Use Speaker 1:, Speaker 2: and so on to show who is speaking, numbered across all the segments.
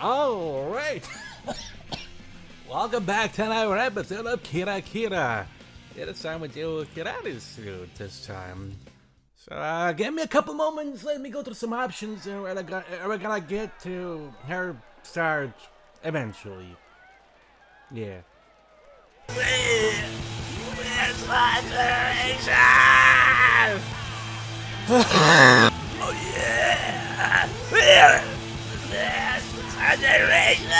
Speaker 1: Alright! Welcome back to another episode of Kirari. Yeah, this time we do Kirari suit this time. So, give me a couple moments, let me go through some options, and we're gonna get to her start eventually. Yeah.
Speaker 2: Where's my generation? Oh yeah! Where's my generation?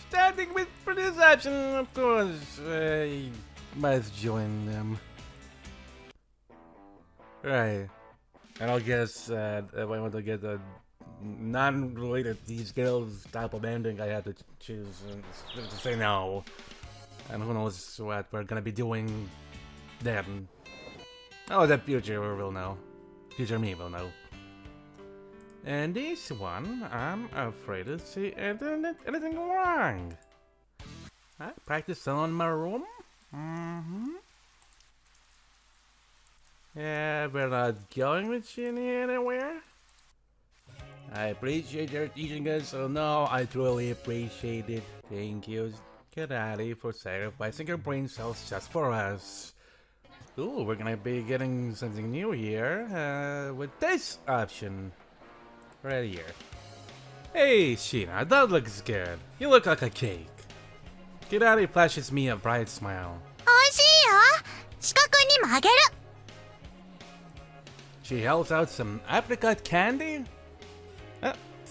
Speaker 1: Starting with for this option, of course, I must join them. Right. And I'll guess if I want to get a non-related these girls type of ending, I have to choose to say no. And who knows what we're gonna be doing then. Oh, the future will know. Future me will know. And this one, I'm afraid to see anything wrong. I practice on my room. Yeah, we're not going with Shiino anywhere. I appreciate your teaching us, so no, I truly appreciate it. Thank you, Kirari, for sacrificing your brain cells just for us. Ooh, we're gonna be getting something new here, with this option. Right here. Hey, Shiino, that looks good. You look like a cake. Kirari flashes me a bright smile.
Speaker 3: 美味しいよ。四角に曲げる。
Speaker 1: She holds out some apricot candy?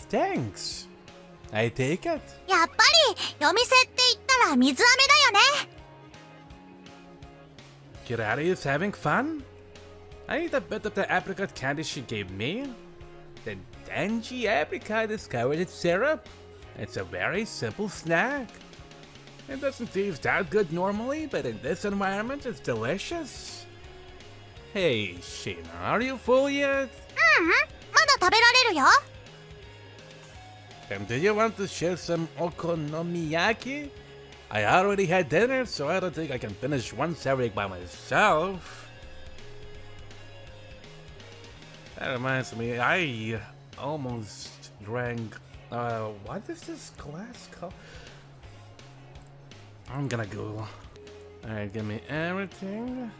Speaker 1: Thanks. I take it.
Speaker 3: やっぱり夜店って言ったら水飴だよね。
Speaker 1: Kirari is having fun? I eat a bit of the apricot candy she gave me. The tangy apricot is covered in syrup. It's a very simple snack. It doesn't taste that good normally, but in this environment it's delicious. Hey, Shiino, are you full yet?
Speaker 3: まだ食べられるよ。
Speaker 1: And do you want to share some okonomiyaki? I already had dinner, so I don't think I can finish one serving by myself. That reminds me, I almost drank... what is this glass called? I'm gonna Google. Alright, give me everything.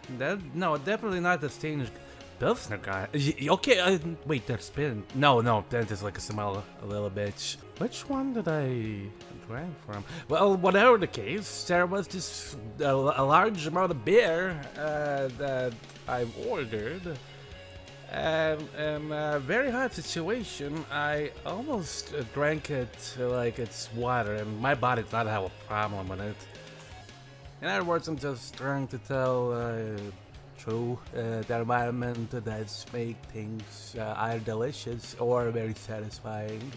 Speaker 1: No, definitely not the stained Pilsner guy. Okay, wait, there's been... No, that is like a smell a little bit. Which one did I drink from? Well, whatever the case, there was this a large amount of beer that I ordered. And in a very hot situation, I almost drank it like it's water, and my body did not have a problem with it. In other words, I'm just trying to tell true the environment does make things either delicious or very satisfying,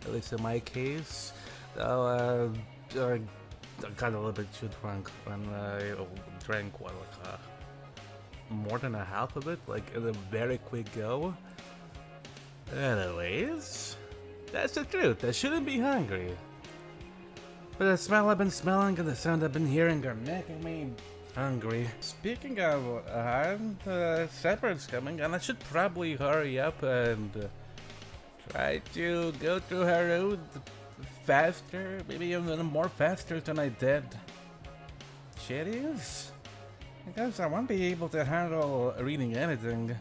Speaker 1: at least in my case. So, I got a little bit too drunk when I drank more than a half of it, like in a very quick go. Anyways, that's the truth. I shouldn't be hungry. But the smell I've been smelling and the sound I've been hearing are making me hungry. Speaking of, supper's coming, and I should probably hurry up and try to go through her route faster, maybe even more faster than I did. Shit is? Because I won't be able to handle reading anything.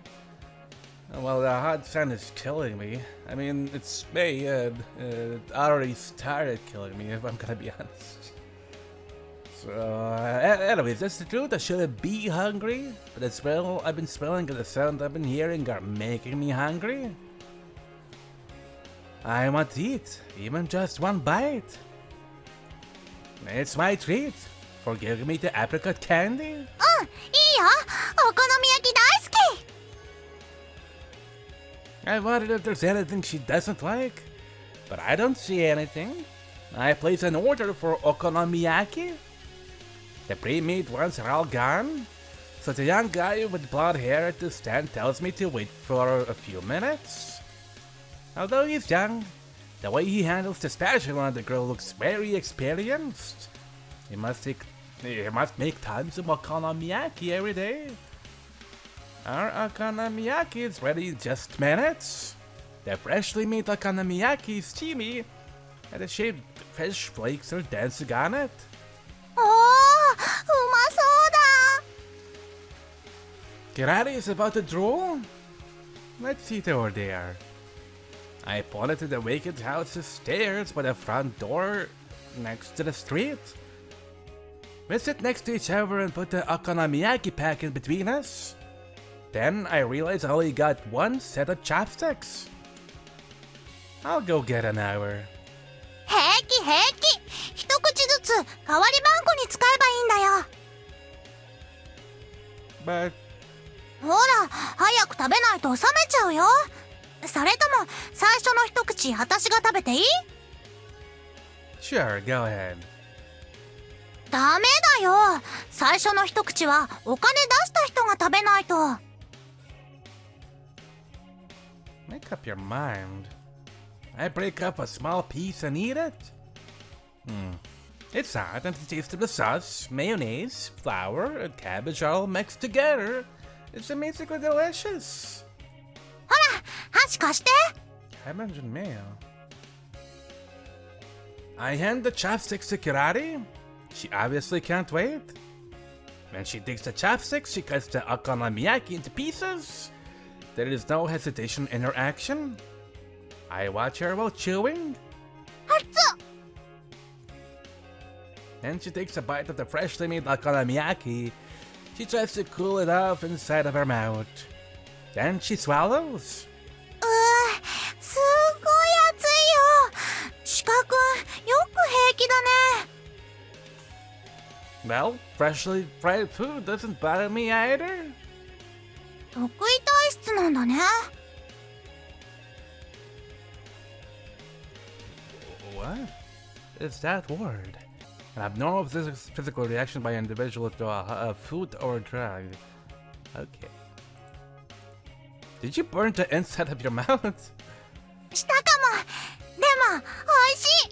Speaker 1: Well, the hot sun is killing me. I mean, it's May, and it already started killing me, if I'm gonna be honest. So, anyways, that's the truth. I shouldn't be hungry, but the smell I've been smelling and the sound I've been hearing are making me hungry. I want to eat, even just one bite. It's my treat for giving me the apricot candy.
Speaker 3: いいよ。お好み焼き大好き。
Speaker 1: I wondered if there's anything she doesn't like, but I don't see anything. I place an order for okonomiyaki. The pre-made ones are all gone, so the young guy with blonde hair at the stand tells me to wait for a few minutes. Although he's young, the way he handles the special on the girl looks very experienced. He must make tons of okonomiyaki every day. Our okonomiyaki is ready in just minutes. The freshly made okonomiyaki is steamy, and the shaved fish flakes are dancing on it.
Speaker 3: おー、うまそうだ。
Speaker 1: Kirari is about to drool? Let's eat over there. I pointed to the vacant house's stairs by the front door next to the street. We sit next to each other and put the okonomiyaki pack in between us. Then I realized I only got one set of chopsticks. I'll go get an hour.
Speaker 3: 平気平気。一口ずつ代わりばんこに使えばいいんだよ。
Speaker 1: But
Speaker 3: ほら、早く食べないと冷めちゃうよ。それとも最初の一口私が食べていい？
Speaker 1: sure, go ahead.
Speaker 3: ダメだよ。最初の一口はお金出した人が食べないと。
Speaker 1: Make up your mind. I break up a small piece and eat it? It's hot and the taste of the sauce, mayonnaise, flour, and cabbage are all mixed together. It's amazingly delicious.
Speaker 3: ほら、箸貸して。
Speaker 1: Cabbage and mayo. I hand the chopsticks to Kirari. She obviously can't wait. When she takes the chopsticks, she cuts the okonomiyaki into pieces. There is no hesitation in her action. I watch her while chewing.
Speaker 3: 熱っ。
Speaker 1: Then she takes a bite of the freshly made okonomiyaki. She tries to cool it off inside of her mouth. Then she swallows.
Speaker 3: すごい熱いよ。シカ君、よく平気だね。
Speaker 1: Well, freshly fried food doesn't bother me either.
Speaker 3: 得意体質なんだね。
Speaker 1: What is that word? An abnormal physical reaction by an individual to a food or drug. Okay. Did you burn the inside of your mouth?
Speaker 3: したかも。でも、美味しい。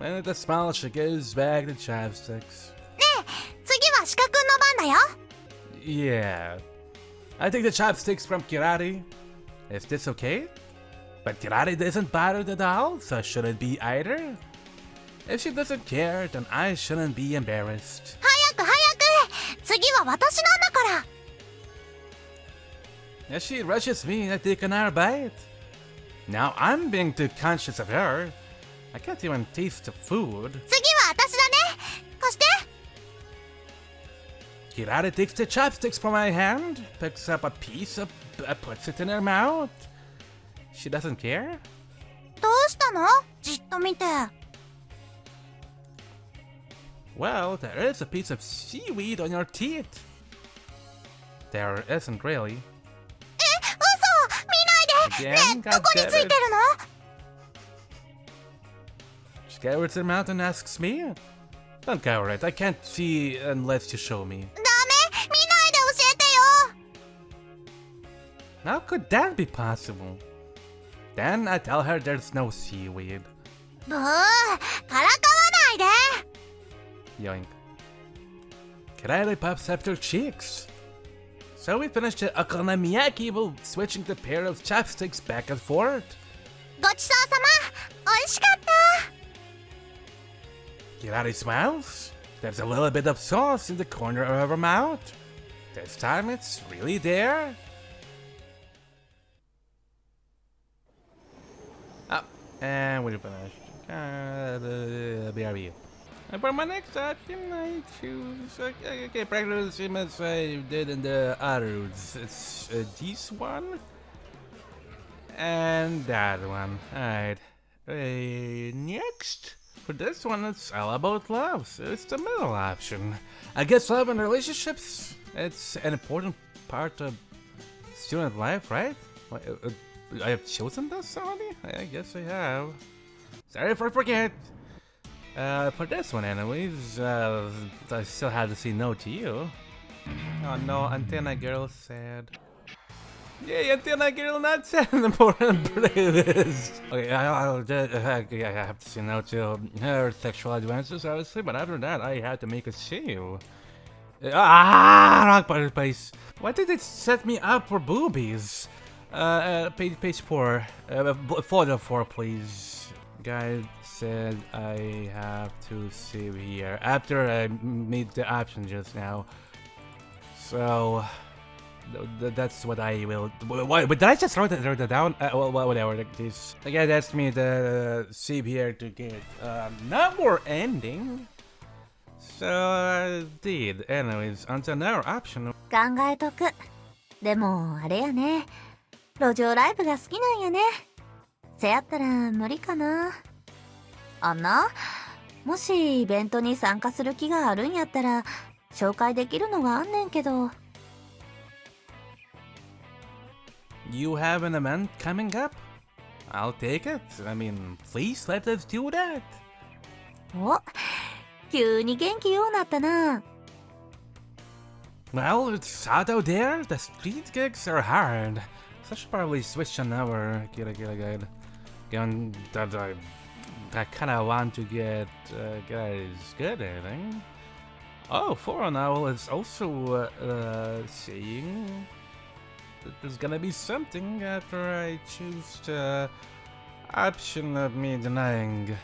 Speaker 1: And with a smile, she gives back the chopsticks.
Speaker 3: ねえ、次はシカ君の番だよ。
Speaker 1: Yeah. I take the chopsticks from Kirari. Is this okay? But Kirari isn't bothered at all, so shouldn't be either. If she doesn't care, then I shouldn't be embarrassed.
Speaker 3: 早く早く。次は私なんだから。
Speaker 1: As she rushes me, I take another bite. Now I'm being too conscious of her. I can't even taste the food.
Speaker 3: 次は私だね。貸して。
Speaker 1: Kirari takes the chopsticks from my hand, picks up a piece, puts it in her mouth. She doesn't care?
Speaker 3: どうしたの？じっと見て。
Speaker 1: Well, there is a piece of seaweed on your teeth. There isn't really.
Speaker 3: 嘘！見ないで！
Speaker 1: Again,
Speaker 3: ねえ、どこについてるの？
Speaker 1: She covers her mouth and asks me. Don't cover it. I can't see unless you show me.
Speaker 3: ダメ！見ないで教えてよ！
Speaker 1: How could that be possible? Then I tell her there's no seaweed.
Speaker 3: ブー！からかわないで！
Speaker 1: Yoink. Kirari pops up her cheeks. So we finished the okonomiyaki while switching the pair of chopsticks back and forth.
Speaker 3: ごちそうさま！美味しかった！
Speaker 1: Kirari smiles. There's a little bit of sauce in the corner of her mouth. This time it's really there. Oh, and we finished. BRB. And for my next option, I choose. Okay, practically the same as I did in the others. It's this one and that one. Alright. Next. For this one, it's all about love. So it's the middle option. I guess love and relationships, it's an important part of student life, right? I have chosen this already? I guess I have. Sorry if I forget. For this one anyways, I still have to say no to you. Oh no, Antenna Girl sad. Yay, Antenna Girl not sad anymore and play this! Okay, I have to say no to her sexual advances, obviously, but after that, I had to make a save. Wrong place. Why did it set me up for boobies? Page 4. Photo 4, please. Guide said I have to save here after I made the option just now. So that's what I will. What? But did I just write it down? Well, whatever. Like this. The guy asked me to save here to get not more ending. So I did. Anyways, on to another option.
Speaker 3: 考えとく。でもあれやね、路上ライブが好きなんやね。せやったら無理かな。あんな、もしイベントに参加する気があるんやったら紹介できるのがあんねんけど。
Speaker 1: You have an event coming up? I'll take it. I mean, please let us do that.
Speaker 3: お、急に元気ようなったな。
Speaker 1: Well, it's hot out there. The street gigs are hard. So I should probably switch another. Get a good. I kind of want to get guys good, I think. Oh, Foreign Owl is also saying that there's gonna be something after I choose the option of me denying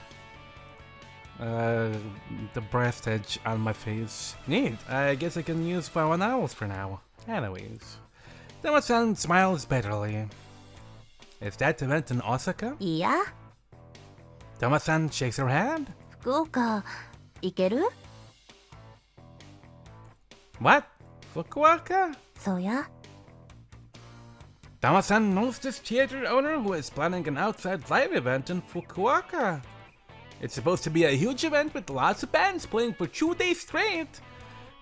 Speaker 1: the breast edge on my face. Neat. I guess I can use Foreign Owls for now. Anyways, Dama-san smiles bitterly. Is that event in Osaka?
Speaker 3: いや、
Speaker 1: Dama-san shakes her head.
Speaker 3: 福岡行ける？
Speaker 1: What? Fukuoka?
Speaker 3: そうや。
Speaker 1: Dama-san knows this theater owner who is planning an outside live event in Fukuoka. It's supposed to be a huge event with lots of bands playing for 2 days straight.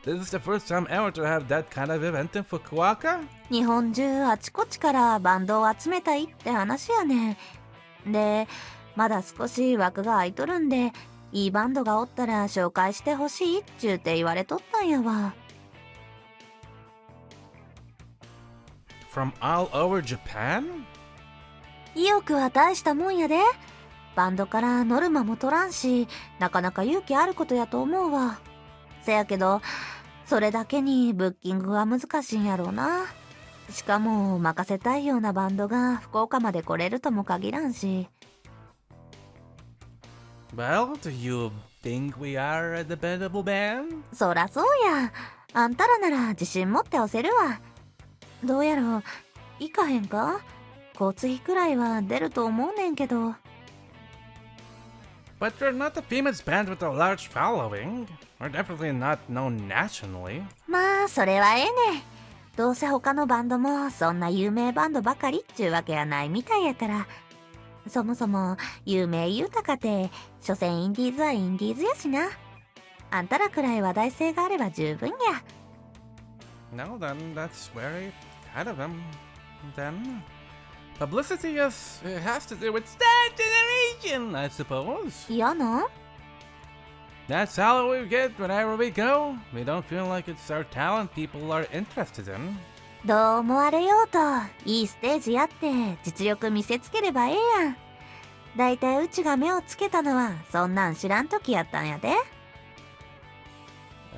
Speaker 1: This is the first time ever to have that kind of event in Fukuoka.
Speaker 3: 日本中あちこちからバンドを集めたいって話やね。で、まだ少し枠が空いとるんで、いいバンドがおったら紹介してほしいっちゅうて言われとったんやわ。
Speaker 1: From all over Japan?
Speaker 3: 意欲は大したもんやで。バンドからノルマも取らんし、なかなか勇気あることやと思うわ。せやけど、それだけにブッキングは難しいんやろうな。しかも任せたいようなバンドが福岡まで来れるとも限らんし。
Speaker 1: Well, do you think we are a dependable band?
Speaker 3: そらそうや。あんたらなら自信持って押せるわ。どうやろう、行かへんか？交通費くらいは出ると思うねんけど。
Speaker 1: But we're not a famous band with a large following. We're definitely not known nationally.
Speaker 3: まあ、それはええね。どうせ他のバンドもそんな有名バンドばかりっちゅうわけやないみたいやから。そもそも有名豊かて、所詮インディーズはインディーズやしな。あんたらくらい話題性があれば十分や。
Speaker 1: No, then that's very kind of him. Then publicity has to do with that generation, I suppose.
Speaker 3: 嫌な？
Speaker 1: That's all we get whenever we go. We don't feel like it's our talent people are interested in.
Speaker 3: どう思われようと、いいステージやって実力見せつければええやん。だいたいうちが目をつけたのはそんなん知らん時やったんやで。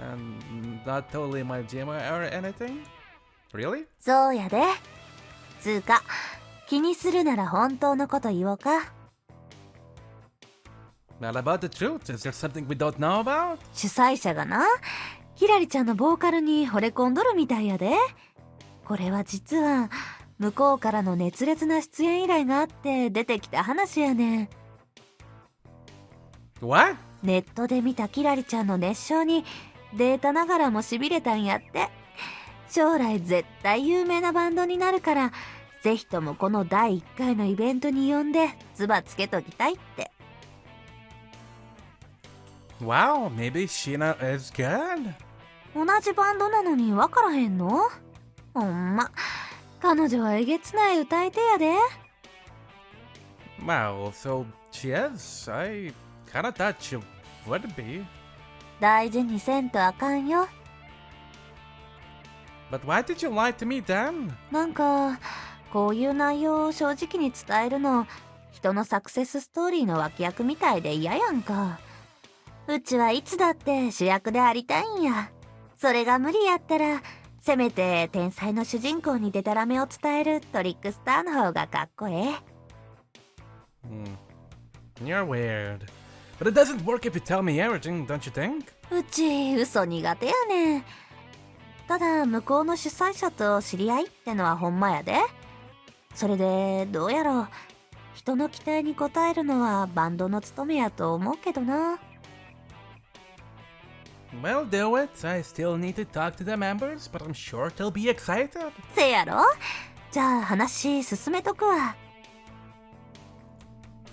Speaker 1: And not totally my jam or anything? Really?
Speaker 3: そうやで。つうか、気にするなら本当のこと言おうか。
Speaker 1: Not about the truth. Is there something we don't know about?
Speaker 3: 主催者がな、ひらりちゃんのボーカルに惚れ込んどるみたいやで。これは実は向こうからの熱烈な出演依頼があって出てきた話やねん。
Speaker 1: What?
Speaker 3: ネットで見たキラリちゃんの熱唱にデータながらも痺れたんやって。将来絶対有名なバンドになるから、ぜひともこの第1回のイベントに呼んでツバつけときたいって。
Speaker 1: Wow, maybe Shiino is good?
Speaker 3: 同じバンドなのに分からへんの？ほんま、彼女はえげつない歌い手やで。
Speaker 1: Wow, so she is. I kinda thought she would be.
Speaker 3: 大事にせんとあかんよ。
Speaker 1: But why did you lie to me then?
Speaker 3: なんか、こういう内容を正直に伝えるの、人のサクセスストーリーの脇役みたいで嫌やんか。うちはいつだって主役でありたいんや。それが無理やったら、せめて天才の主人公にデタラメを伝えるトリックスターの方がかっこええ。
Speaker 1: You're weird. But it doesn't work if you tell me everything, don't you think?
Speaker 3: うち嘘苦手やねん。ただ向こうの主催者と知り合いってのはほんまやで。それでどうやろう、人の期待に応えるのはバンドの務めやと思うけどな。
Speaker 1: Well, do it. I still need to talk to the members, but I'm sure they'll be excited.
Speaker 3: せやろ。じゃあ話進めとくわ。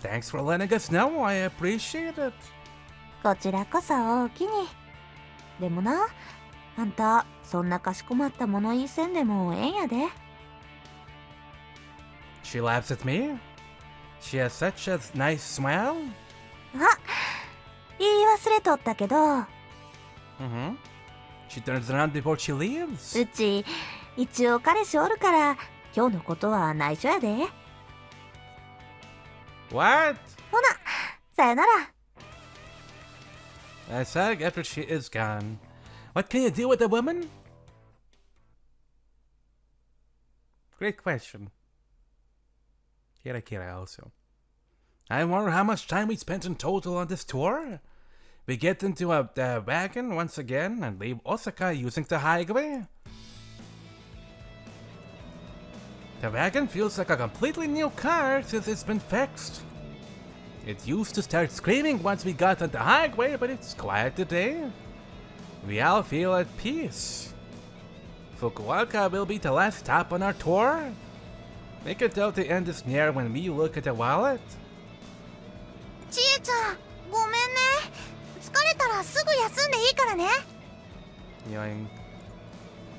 Speaker 1: Thanks for letting us know. I appreciate it.
Speaker 3: こちらこそ大きに。でもな、あんたそんなかしこまった物言いせんでもええんやで。
Speaker 1: She laughs at me. She has such a nice smile.
Speaker 3: あ、言い忘れとったけど、
Speaker 1: She turns around before she leaves.
Speaker 3: うち一応彼氏おるから今日のことは内緒やで。
Speaker 1: What?
Speaker 3: ほな、さよなら。
Speaker 1: I sag after she is gone. What can you do with a woman? Great question. Kirari also. I wonder how much time we spent in total on this tour. We get into a wagon once again and leave Osaka using the highway. The wagon feels like a completely new car since it's been fixed. It used to start screaming once we got on the highway, but it's quiet today. We all feel at peace. Fukuoka will be the last stop on our tour. We can tell the end is near when we look at the wallet.
Speaker 3: ちえちゃん、ごめんね。疲れたらすぐ休んでいいからね。
Speaker 1: Yoing.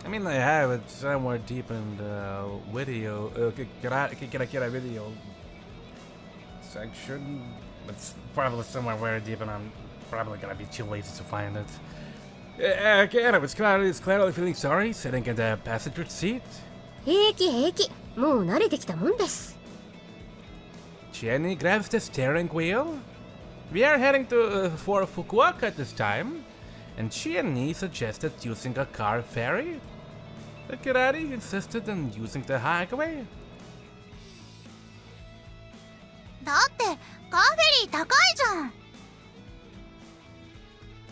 Speaker 1: I mean, I have it somewhere deep in the video, Kirari video section. It's probably somewhere very deep, and I'm probably gonna be too lazy to find it. Anyways, Kirari is clearly feeling sorry, sitting in the passenger seat.
Speaker 4: 平気平気、もう慣れてきたもんです。
Speaker 1: Jenny grabs the steering wheel. We are heading for Fukuoka this time, and Jenny suggested using a car ferry. But Kirari insisted on using the highway.
Speaker 3: だってカーフェリー高いじゃん。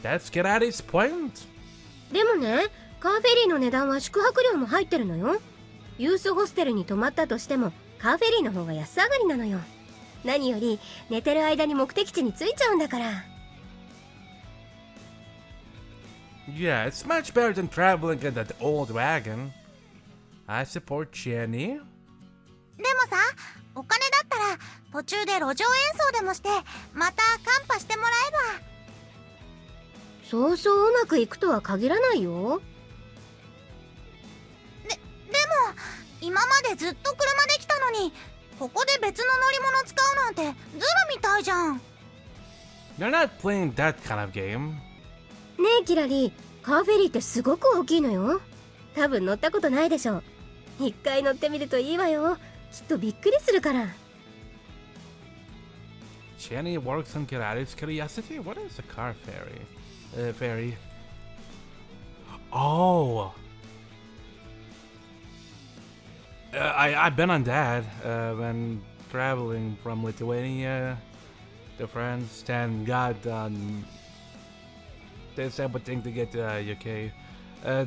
Speaker 1: That's Kirari's point.
Speaker 4: でもね、カーフェリーの値段は宿泊料も入ってるのよ。ユースホステルに泊まったとしてもカーフェリーの方が安上がりなのよ。何より寝てる間に目的地に着いちゃうんだから。
Speaker 1: Yeah, it's much better than traveling in that old wagon. I support Jenny.
Speaker 3: でもさ、お金だったら途中で路上演奏でもしてまたカンパしてもらえば。
Speaker 4: そうそううまくいくとは限らないよ。
Speaker 3: でも今までずっと車で来たのにここで別の乗り物使うなんてズルみたいじゃん。
Speaker 1: You're not playing that kind of game.
Speaker 4: ねえキラリ、カーフェリーってすごく大きいのよ。多分乗ったことないでしょ。一回乗ってみるといいわよ。きっとびっくりするから。
Speaker 1: Jenny works on Kirari's curiosity. What is a car ferry? Ferry. Oh. I've been on that when traveling from Lithuania to France. Thank God there's everything to get to UK. I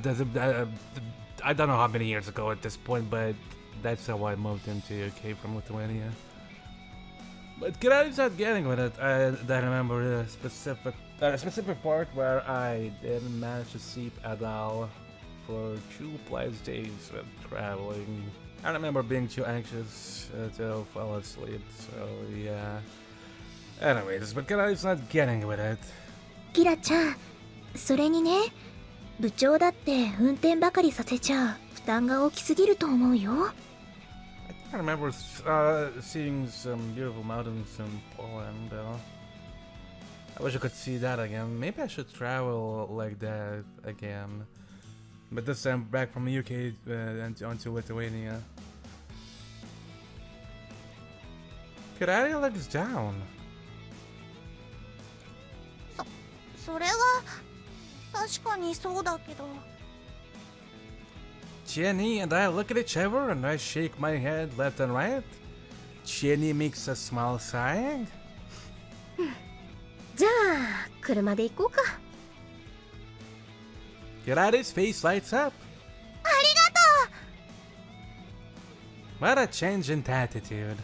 Speaker 1: don't know how many years ago at this point, but that's how I moved into UK from Lithuania. But Kirari's not getting with it. I remember a specific part where I didn't manage to sleep at all for 2+ days of traveling. I remember being too anxious to fall asleep, so yeah. Anyways, but Kirari's not getting with it.
Speaker 5: キラちゃん、それにね、部長だって運転ばかりさせちゃ負担が大きすぎると思うよ。
Speaker 1: I remember seeing some beautiful mountains in Poland. I wish I could see that again. Maybe I should travel like that again. But this time back from the UK and onto Lithuania. Kirari looks down.
Speaker 3: それは確かにそうだけど。
Speaker 1: Jenny and I look at each other and I shake my head left and right. Jenny makes a small sigh.
Speaker 4: じゃあ車で行こうか。
Speaker 1: Kirari's face lights up.
Speaker 3: ありがとう。
Speaker 1: What a change in attitude.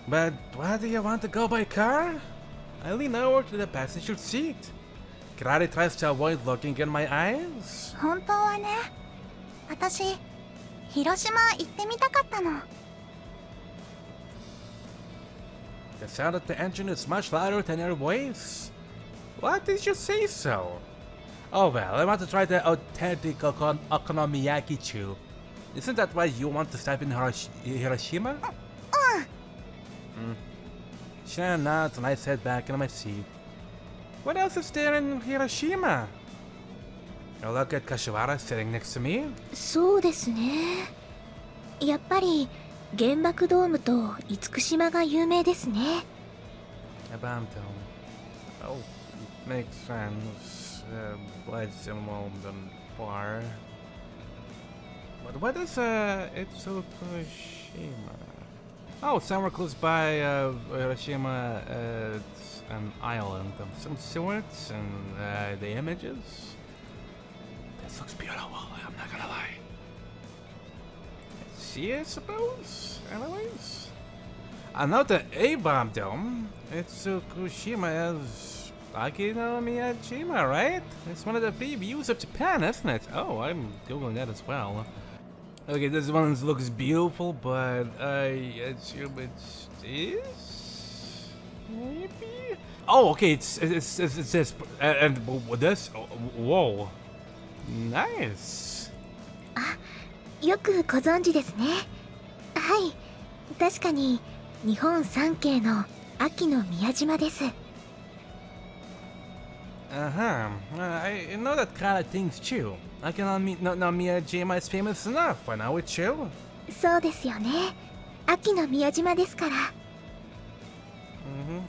Speaker 1: But why do you want to go by car? I lean over to the passenger seat. Kirari tries to avoid looking in my eyes.
Speaker 3: 本当はね、私広島行ってみたかったの。
Speaker 1: The sound of the engine is much louder than her voice. What did you say so? Oh well, I want to try the authentic okonomiyaki chew. Isn't that why you want to stop in Hiroshima? Shiino nods and I sit back in my seat. What else is there in Hiroshima? I look at Kashiwara sitting next to me.
Speaker 5: そうですね。やっぱり原爆ドームと厳島が有名ですね。
Speaker 1: A bomb dome. Oh, makes sense. Blood symbol and bar. But what is Itsukushima? Oh, somewhere close by Hiroshima, it's an island of some sorts, and the images. This looks beautiful, I'm not gonna lie. See, I suppose? Anyways. I know the A-bomb dome. Itsukushima is Akino Miyajima, right? It's one of the three views of Japan, isn't it? Oh, I'm googling that as well. Okay, this one looks beautiful, but I assume it's this? Maybe? Oh, okay, it's this. And this? Whoa. Nice.
Speaker 5: よくご存知ですね。はい、確かに日本三景の秋の宮島です。
Speaker 1: Uh-huh. I know that kind of thing's true. Akino Miyajima is famous enough. I know it's true.
Speaker 5: そうですよね。秋の宮島ですから。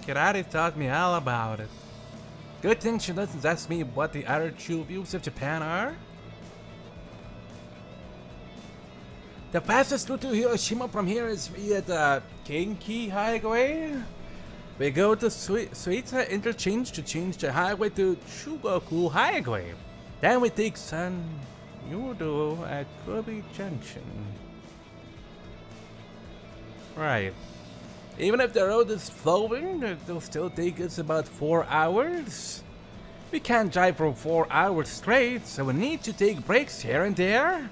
Speaker 1: Kirari taught me all about it. Good thing she doesn't ask me what the other true views of Japan are. The fastest route to Hiroshima from here is via the Genki Highway. We go to Suita Interchange to change the highway to Chugoku Highway. Then we take San Yudo at Kobe Junction. Right. Even if the road is flowing, it'll still take us about 4 hours. We can't drive for 4 hours straight, so we need to take breaks here and there.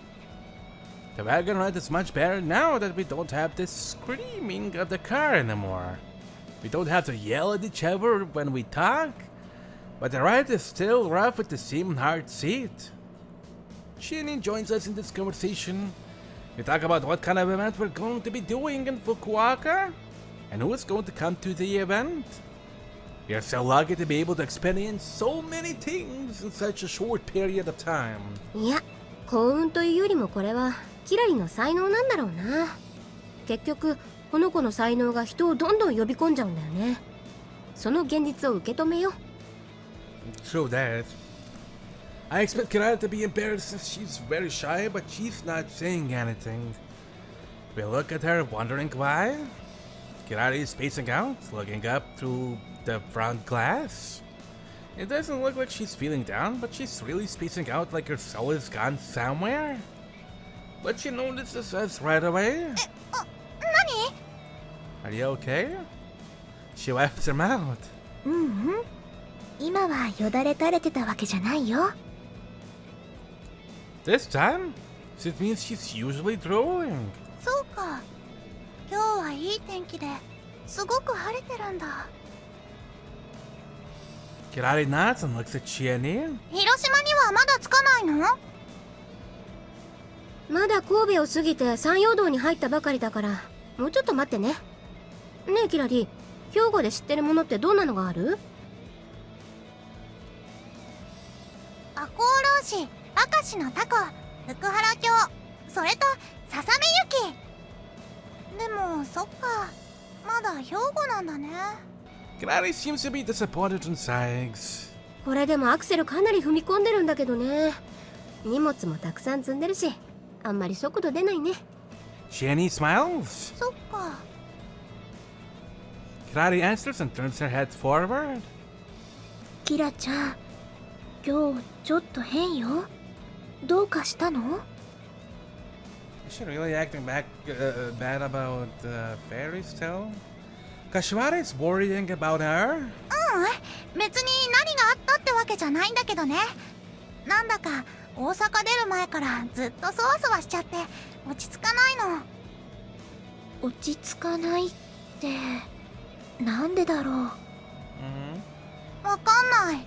Speaker 1: The wagon ride is much better now that we don't have this screaming of the car anymore. We don't have to yell at each other when we talk, but the ride is still rough with the same hard seat. Shiino joins us in this conversation. We talk about what kind of event we're going to be doing in Fukuoka, and who is going to come to the event. We are so lucky to be able to experience so many things in such a short period of time.
Speaker 4: いや、幸運というよりもこれはキラリの才能なんだろうな。結局この子の才能が人をどんどん呼び込んじゃうんだよね。その現実を受け止めよう。
Speaker 1: True that. I expect Kirari to be embarrassed since she's very shy, but she's not saying anything. We look at her, wondering why. Kirari is spacing out, looking up through the front glass. It doesn't look like she's feeling down, but she's really spacing out like her soul has gone somewhere. But she notices us right away.
Speaker 3: 何?
Speaker 1: Are you okay? She wipes her mouth.
Speaker 5: 今はよだれ垂れてたわけじゃないよ。
Speaker 1: This time? So it means she's usually drooling.
Speaker 3: そうか。今日はいい天気ですごく晴れてるんだ。
Speaker 1: Kirari nods and looks at Shiino.
Speaker 3: 広島にはまだ着かないの？
Speaker 4: まだ神戸を過ぎて山陽道に入ったばかりだから、もうちょっと待ってね。ねえキラリ、兵庫で知ってるものってどんなのがある？
Speaker 3: 赤穂浪士、明石のタコ、福原京、それとささめ雪。でもそっか、まだ兵庫なんだね。
Speaker 1: Kirari seems to be disappointed in sighs.
Speaker 4: これでもアクセルかなり踏み込んでるんだけどね。荷物もたくさん積んでるし、あんまり速度出ないね。
Speaker 1: Jenny smiles.
Speaker 3: そっか。
Speaker 1: Kirari answers and turns her head forward.
Speaker 5: キラちゃん、今日ちょっと変よ。どうかしたの？
Speaker 1: Is she really acting bad about fairies tale? Kashiwara is worrying about her?
Speaker 3: 別に何があったってわけじゃないんだけどね。なんだか大阪出る前からずっとそわそわしちゃって落ち着かないの。
Speaker 5: 落ち着かないって、なんでだろう。
Speaker 1: Mm-hmm.
Speaker 3: わかんない。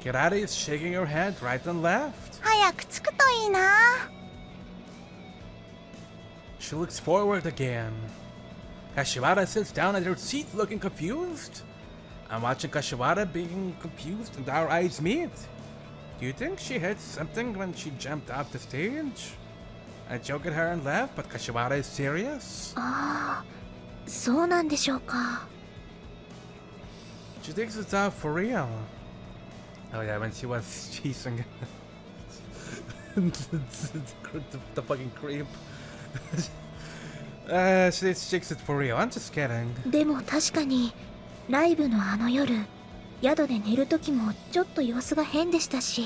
Speaker 1: Kirari is shaking her head right and left.
Speaker 3: 早く着くといいな。
Speaker 1: She looks forward again. Kashiwara sits down at her seat looking confused. I'm watching Kashiwara being confused and our eyes meet. Do you think she hit something when she jumped off the stage? I joke at her and laugh, but Kashiwara is serious.
Speaker 5: ああ、そうなんでしょうか。
Speaker 1: She thinks it's out for real. Oh yeah, when she was chasing the fucking creep. She thinks it's for real. I'm just kidding.
Speaker 5: でも確かにライブのあの夜、宿で寝る時もちょっと様子が変でしたし。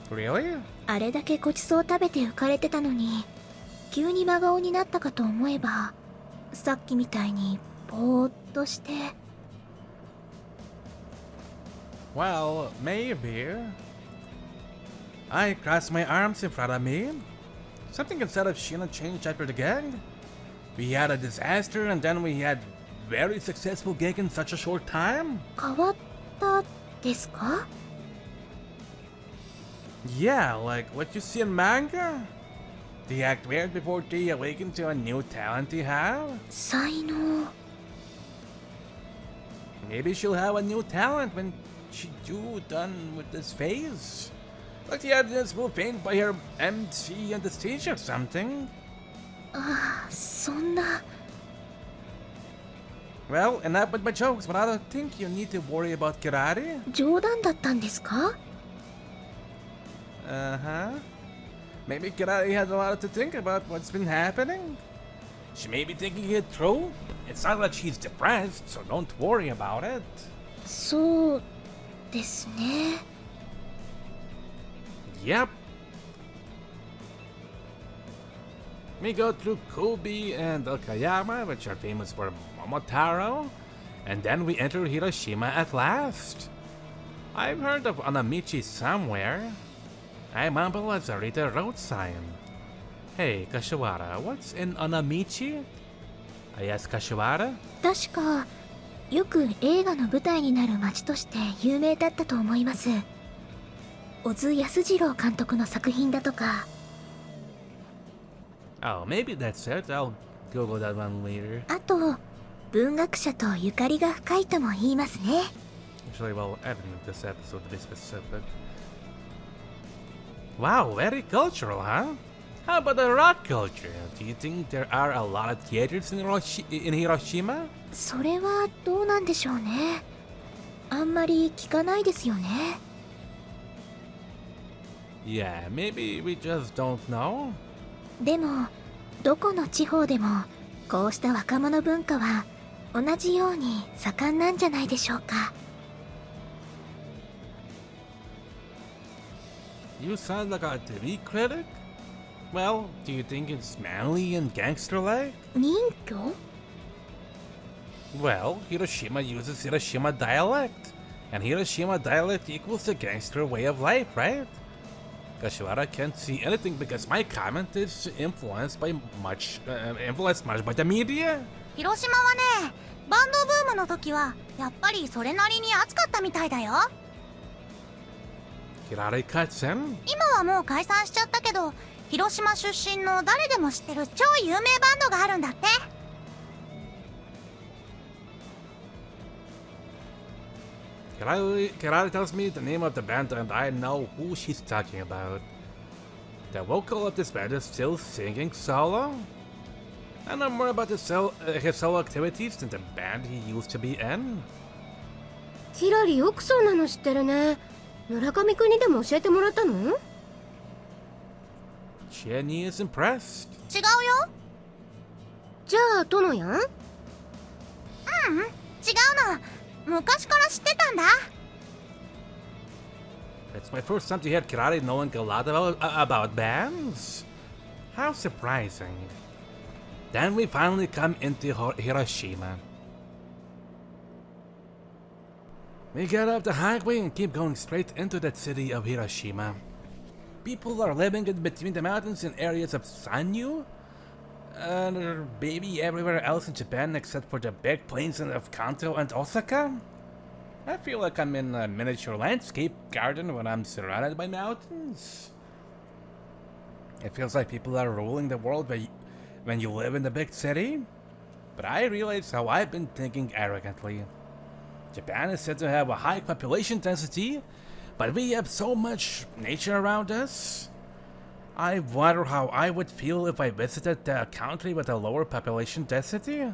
Speaker 1: Really?
Speaker 5: あれだけごちそう食べて浮かれてたのに、急に真顔になったかと思えば、さっきみたいにぼーっとして。
Speaker 1: Well, maybe. I crossed my arms in front of me. Something inside of Shiino changed after the gig. We had a disaster and then we had very successful gig in such a short time.
Speaker 5: 変わったですか？
Speaker 1: Yeah, like what you see in manga. They act weird before they awaken to a new talent they have.
Speaker 5: 才能。
Speaker 1: Maybe she'll have a new talent when she's done with this phase. Like the audience will faint by her MC on the stage or something.
Speaker 5: ああ、そんな。
Speaker 1: Well, enough with my jokes, but I don't think you need to worry about Kirari.
Speaker 5: 冗談だったんですか？
Speaker 1: Uh-huh. Maybe Kirari has a lot to think about what's been happening. She may be thinking it through. It's not like she's depressed, so don't worry about it.
Speaker 5: そうですね。
Speaker 1: Yep. We go through Kobe and Okayama, which are famous for Momotaro, and then we enter Hiroshima at last. I've heard of Onamichi somewhere. I mumble as I read the road sign. Hey, Kashiwara, what's in Onamichi? I ask Kashiwara.
Speaker 5: 確かよく映画の舞台になる街として有名だったと思います。小津安二郎監督の作品だとか。
Speaker 1: Oh, maybe that's it. I'll Google that one later.
Speaker 5: あと文学者とゆかりが深いとも言いますね。
Speaker 1: Actually, well, editing this episode to be specific. Wow, very cultural, huh? How about the rock culture? Do you think there are a lot of theaters in Hiroshima?
Speaker 5: それはどうなんでしょうね。あんまり聞かないですよね。
Speaker 1: Yeah, maybe we just don't know.
Speaker 5: でもどこの地方でもこうした若者文化は同じように盛んなんじゃないでしょうか。
Speaker 1: You sound like a TV critic? Well, do you think it's manly and gangster-like?
Speaker 5: 任居？
Speaker 1: Well, Hiroshima uses Hiroshima dialect, and Hiroshima dialect equals the gangster way of life, right? Kashiwara can't see anything because my comment is influenced much by the media.
Speaker 3: 広島はね、バンドブームの時はやっぱりそれなりに熱かったみたいだよ。
Speaker 1: Kirari cuts in.
Speaker 3: 今はもう解散しちゃったけど、広島出身の誰でも知ってる超有名バンドがあるんだって。
Speaker 1: Kirari tells me the name of the band and I know who she's talking about. The vocal of this band is still singing solo. I know more about his solo activities than the band he used to be in.
Speaker 4: キラリよくそんなの知ってるね。村上くんにでも教えてもらったの？
Speaker 1: Shiino is impressed.
Speaker 3: 違うよ。
Speaker 4: じゃあトノヤン？
Speaker 3: 違うの。昔から知ってたんだ。
Speaker 1: It's my first time to hear Kirari knowing a lot about bands. How surprising. Then we finally come into Hiroshima. We get off the highway and keep going straight into that city of Hiroshima. People are living in between the mountains in areas of Sanyu, and maybe everywhere else in Japan except for the big plains of Kanto and Osaka. I feel like I'm in a miniature landscape garden when I'm surrounded by mountains. It feels like people are ruling the world when you live in the big city. But I realize how I've been thinking arrogantly. Japan is said to have a high population density, but we have so much nature around us. I wonder how I would feel if I visited a country with a lower population density.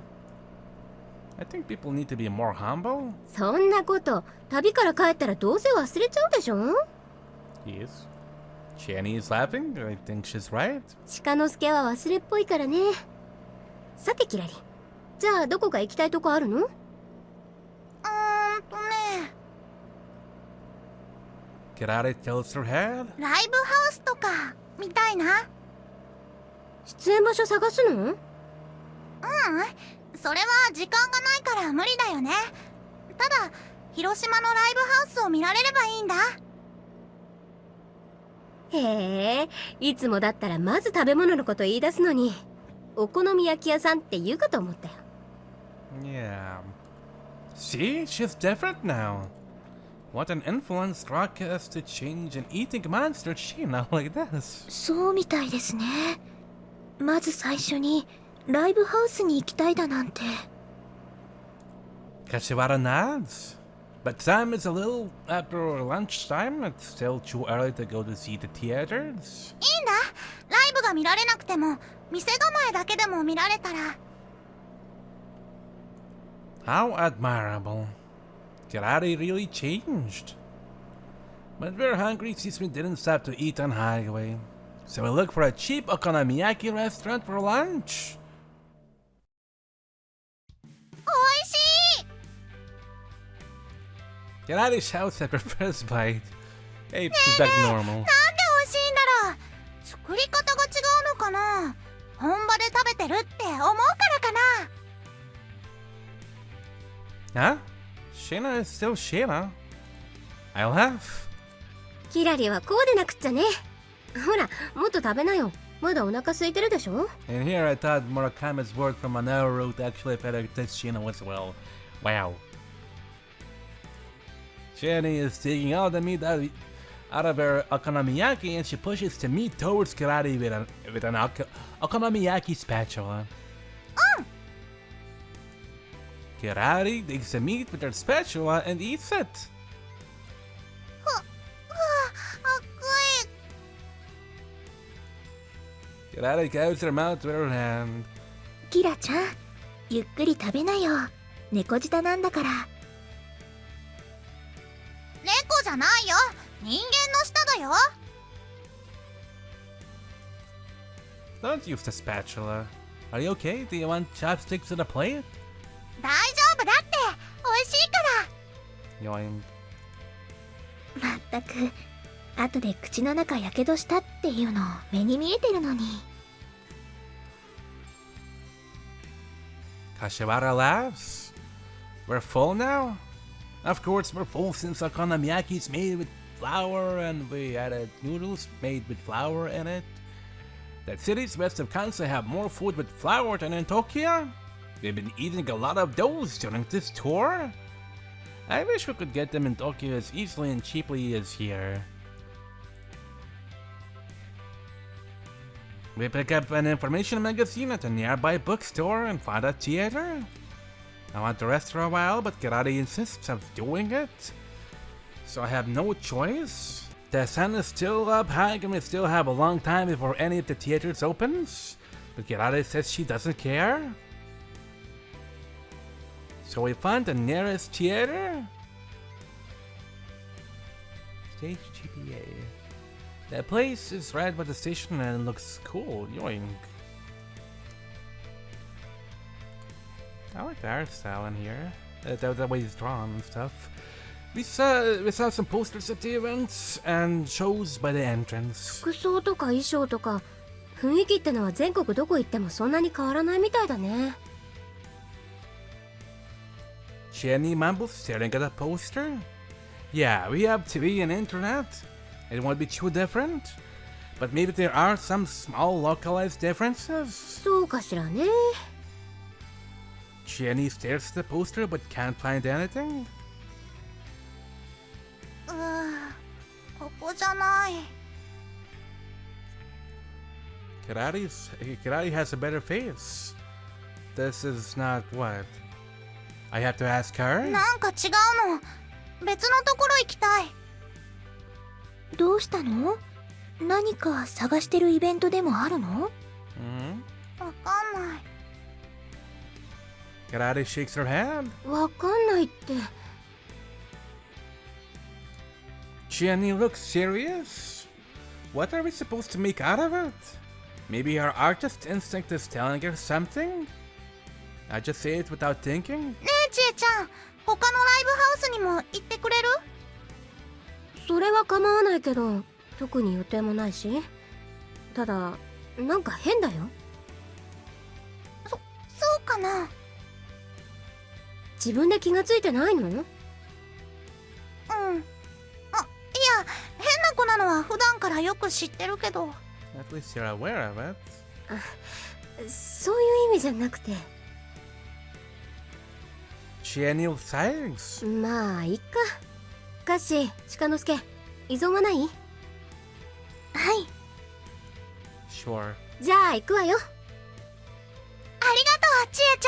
Speaker 1: I think people need to be more humble.
Speaker 4: そんなこと旅から帰ったらどうせ忘れちゃうでしょ？
Speaker 1: Yes. Shani is laughing. I think she's right.
Speaker 4: 鹿之助は忘れっぽいからね。さてキラリ、じゃあどこか行きたいとこあるの？Kirari
Speaker 1: tilts her head.
Speaker 3: ライブハウスとか見たいな。
Speaker 4: 出演場所探すの？
Speaker 3: それは時間がないから無理だよね。ただ広島のライブハウスを見られればいいんだ。
Speaker 4: へえ、いつもだったらまず食べ物のこと言い出すのに、お好み焼き屋さんって言うかと思ったよ。
Speaker 1: Yeah. See, she's different now. What an influence Rock has to change an eating monster Shiino like this.
Speaker 5: そうみたいですね。まず最初にライブハウスに行きたいだなんて。
Speaker 1: Kashiwara nods. But time is a little after lunchtime. It's still too early to go to see the theaters.
Speaker 3: いいんだ。ライブが見られなくても店構えだけでも見られたら。
Speaker 1: How admirable. Kirari really changed. But we're hungry since we didn't stop to eat on highway. So we look for a cheap okonomiyaki restaurant for lunch.
Speaker 3: おいしい。
Speaker 1: Kirari shouts at her first bite. Hey, she's back normal.
Speaker 3: なんで美味しいんだろう。作り方が違うのかな。本場で食べてるって思うからかな。
Speaker 1: Huh? Shiino is still Shiino. I laugh.
Speaker 4: キラリはこうでなくっちゃね。ほら、もっと食べなよ。まだお腹空いてるでしょ？
Speaker 1: And here I thought Murakami's word from an hour route actually better than Shiino as well. Wow. Shani is taking all the meat out of her okonomiyaki and she pushes the meat towards Kirari with an okonomiyaki spatula. Kirari takes the meat with her spatula and eats it.
Speaker 3: 熱い。
Speaker 1: Kirari covers her mouth with her hand.
Speaker 5: キラちゃん、ゆっくり食べなよ。猫舌なんだから。
Speaker 3: 猫じゃないよ。人間の舌だよ。
Speaker 1: Don't use the spatula. Are you okay? Do you want chopsticks in a plate?
Speaker 3: 大丈夫だって。美味しいから。
Speaker 1: Yoink.
Speaker 5: まったく、後で口の中やけどしたっていうの目に見えてるのに。
Speaker 1: Kashiwara laughs. We're full now? Of course we're full since okonomiyaki is made with flour and we added noodles made with flour in it. The cities west of Kansai have more food with flour than in Tokyo. We've been eating a lot of those during this tour. I wish we could get them in Tokyo as easily and cheaply as here. We pick up an information magazine at a nearby bookstore and find a theater. I want to rest for a while, but Kirari insists on doing it. So I have no choice. The sun is still up high and we still have a long time before any of the theaters opens. But Kirari says she doesn't care? So we find the nearest theater? Stage GPA. That place is right by the station and looks cool. Yoink. I like the art style in here. The way it's drawn and stuff. We saw some posters at the events and shows by the entrance.
Speaker 4: 服装とか衣装とか雰囲気ってのは全国どこ行ってもそんなに変わらないみたいだね。
Speaker 1: Jenny mumbles, staring at a poster. Yeah, we have TV and internet. It won't be too different. But maybe there are some small localized differences.
Speaker 4: そうかしらね。
Speaker 1: Jenny stares at the poster but can't find anything.
Speaker 3: ここじゃない。
Speaker 1: Kirari has a better face. This is not what? I have to ask her?
Speaker 3: なんか違うの。別のところ行きたい。
Speaker 5: どうしたの？何か探してるイベントでもあるの？
Speaker 3: わかんない。
Speaker 1: Kirari shakes her head.
Speaker 4: わかんないって。
Speaker 1: Jenny looks serious. What are we supposed to make out of it? Maybe her artist instinct is telling her something? I just say it without thinking.
Speaker 3: ねえちえちゃん、他のライブハウスにも行ってくれる？
Speaker 4: それは構わないけど特に予定もないし。ただなんか変だよ。
Speaker 3: そうかな。
Speaker 4: 自分で気がついてないの？
Speaker 3: うん。いや、変な子なのは普段からよく知ってるけど。
Speaker 1: At least you're aware of it.
Speaker 4: そういう意味じゃなくて。
Speaker 1: Jenny sighs.
Speaker 4: まあいっか。カッシー、鹿之助、依存はない？
Speaker 5: はい。
Speaker 1: Sure.
Speaker 4: じゃあ行くわよ。
Speaker 3: ありがとう、ちえち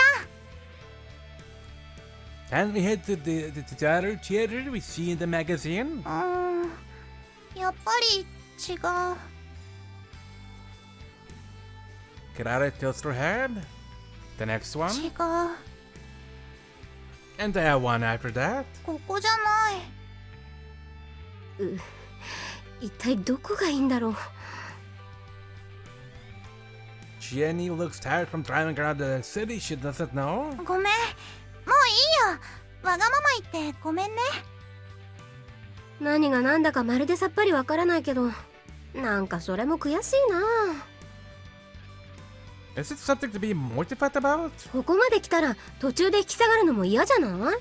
Speaker 3: ゃん。
Speaker 1: And we head to the theater we see in the magazine.
Speaker 3: やっぱり違う。
Speaker 1: Kirari tilts her head. The next one.
Speaker 3: 違う。
Speaker 1: And the one after that.
Speaker 3: ここじゃない。
Speaker 4: 一体どこがいいんだろう。
Speaker 1: Jenny looks tired from driving around the city. She doesn't know.
Speaker 3: ごめん。もういいよ。わがまま言ってごめんね。
Speaker 4: 何が何だかまるでさっぱりわからないけど、なんかそれも悔しいな。
Speaker 1: Is it something to be mortified about?
Speaker 4: ここまで来たら途中で引き下がるのも嫌じゃない？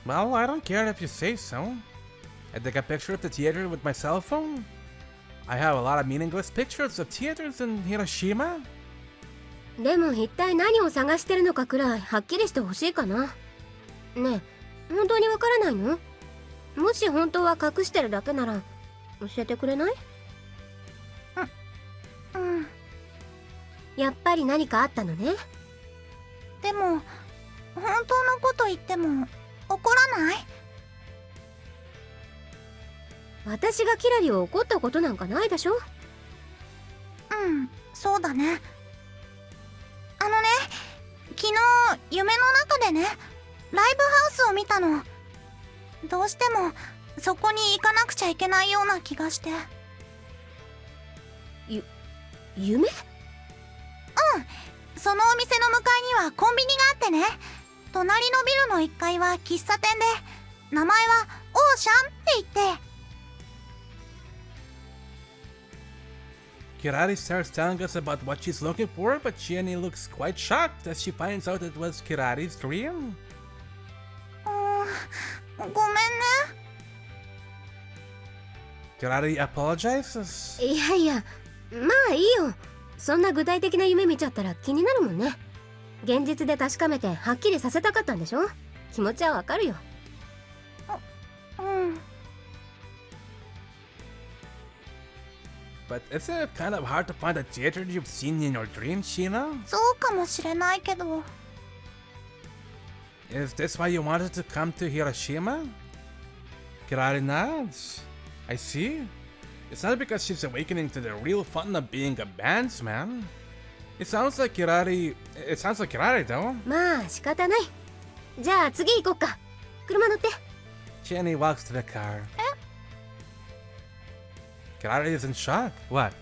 Speaker 1: Well, I don't care if you say so. I take a picture of the theater with my cell phone. I have a lot of meaningless pictures of theaters in Hiroshima.
Speaker 4: でも一体何を探してるのかくらいはっきりしてほしいかな。ねえ、本当にわからないの？もし本当は隠してるだけなら教えてくれない？やっぱり何かあったのね。
Speaker 3: でも本当のこと言っても怒らない？
Speaker 4: 私がキラリを怒ったことなんかないでしょ？
Speaker 3: そうだね。昨日夢の中でね、ライブハウスを見たの。どうしてもそこに行かなくちゃいけないような気がして。
Speaker 4: 夢？
Speaker 3: そのお店の向かいにはコンビニがあってね、隣のビルの1階は喫茶店で、名前はオーシャンって言って。
Speaker 1: Kirari starts telling us about what she's looking for, but Jenny looks quite shocked as she finds out it was Kirari's dream.
Speaker 3: ごめんね。
Speaker 1: Kirari apologizes.
Speaker 4: いやいや、まあいいよ。そんな具体的な夢見ちゃったら気になるもんね。現実で確かめてはっきりさせたかったんでしょ？気持ちはわかるよ。
Speaker 1: But isn't it kind of hard to find a theater you've seen in your dreams, Shiino?
Speaker 3: そうかもしれないけど。
Speaker 1: Is this why you wanted to come to Hiroshima? Kirari nods. I see. It's not because she's awakening to the real fun of being a bandsman. It sounds like Kirari though.
Speaker 4: まあ仕方ない。じゃあ次行こっか。車乗って。
Speaker 1: Jenny walks to the car. Kirari is in shock. What?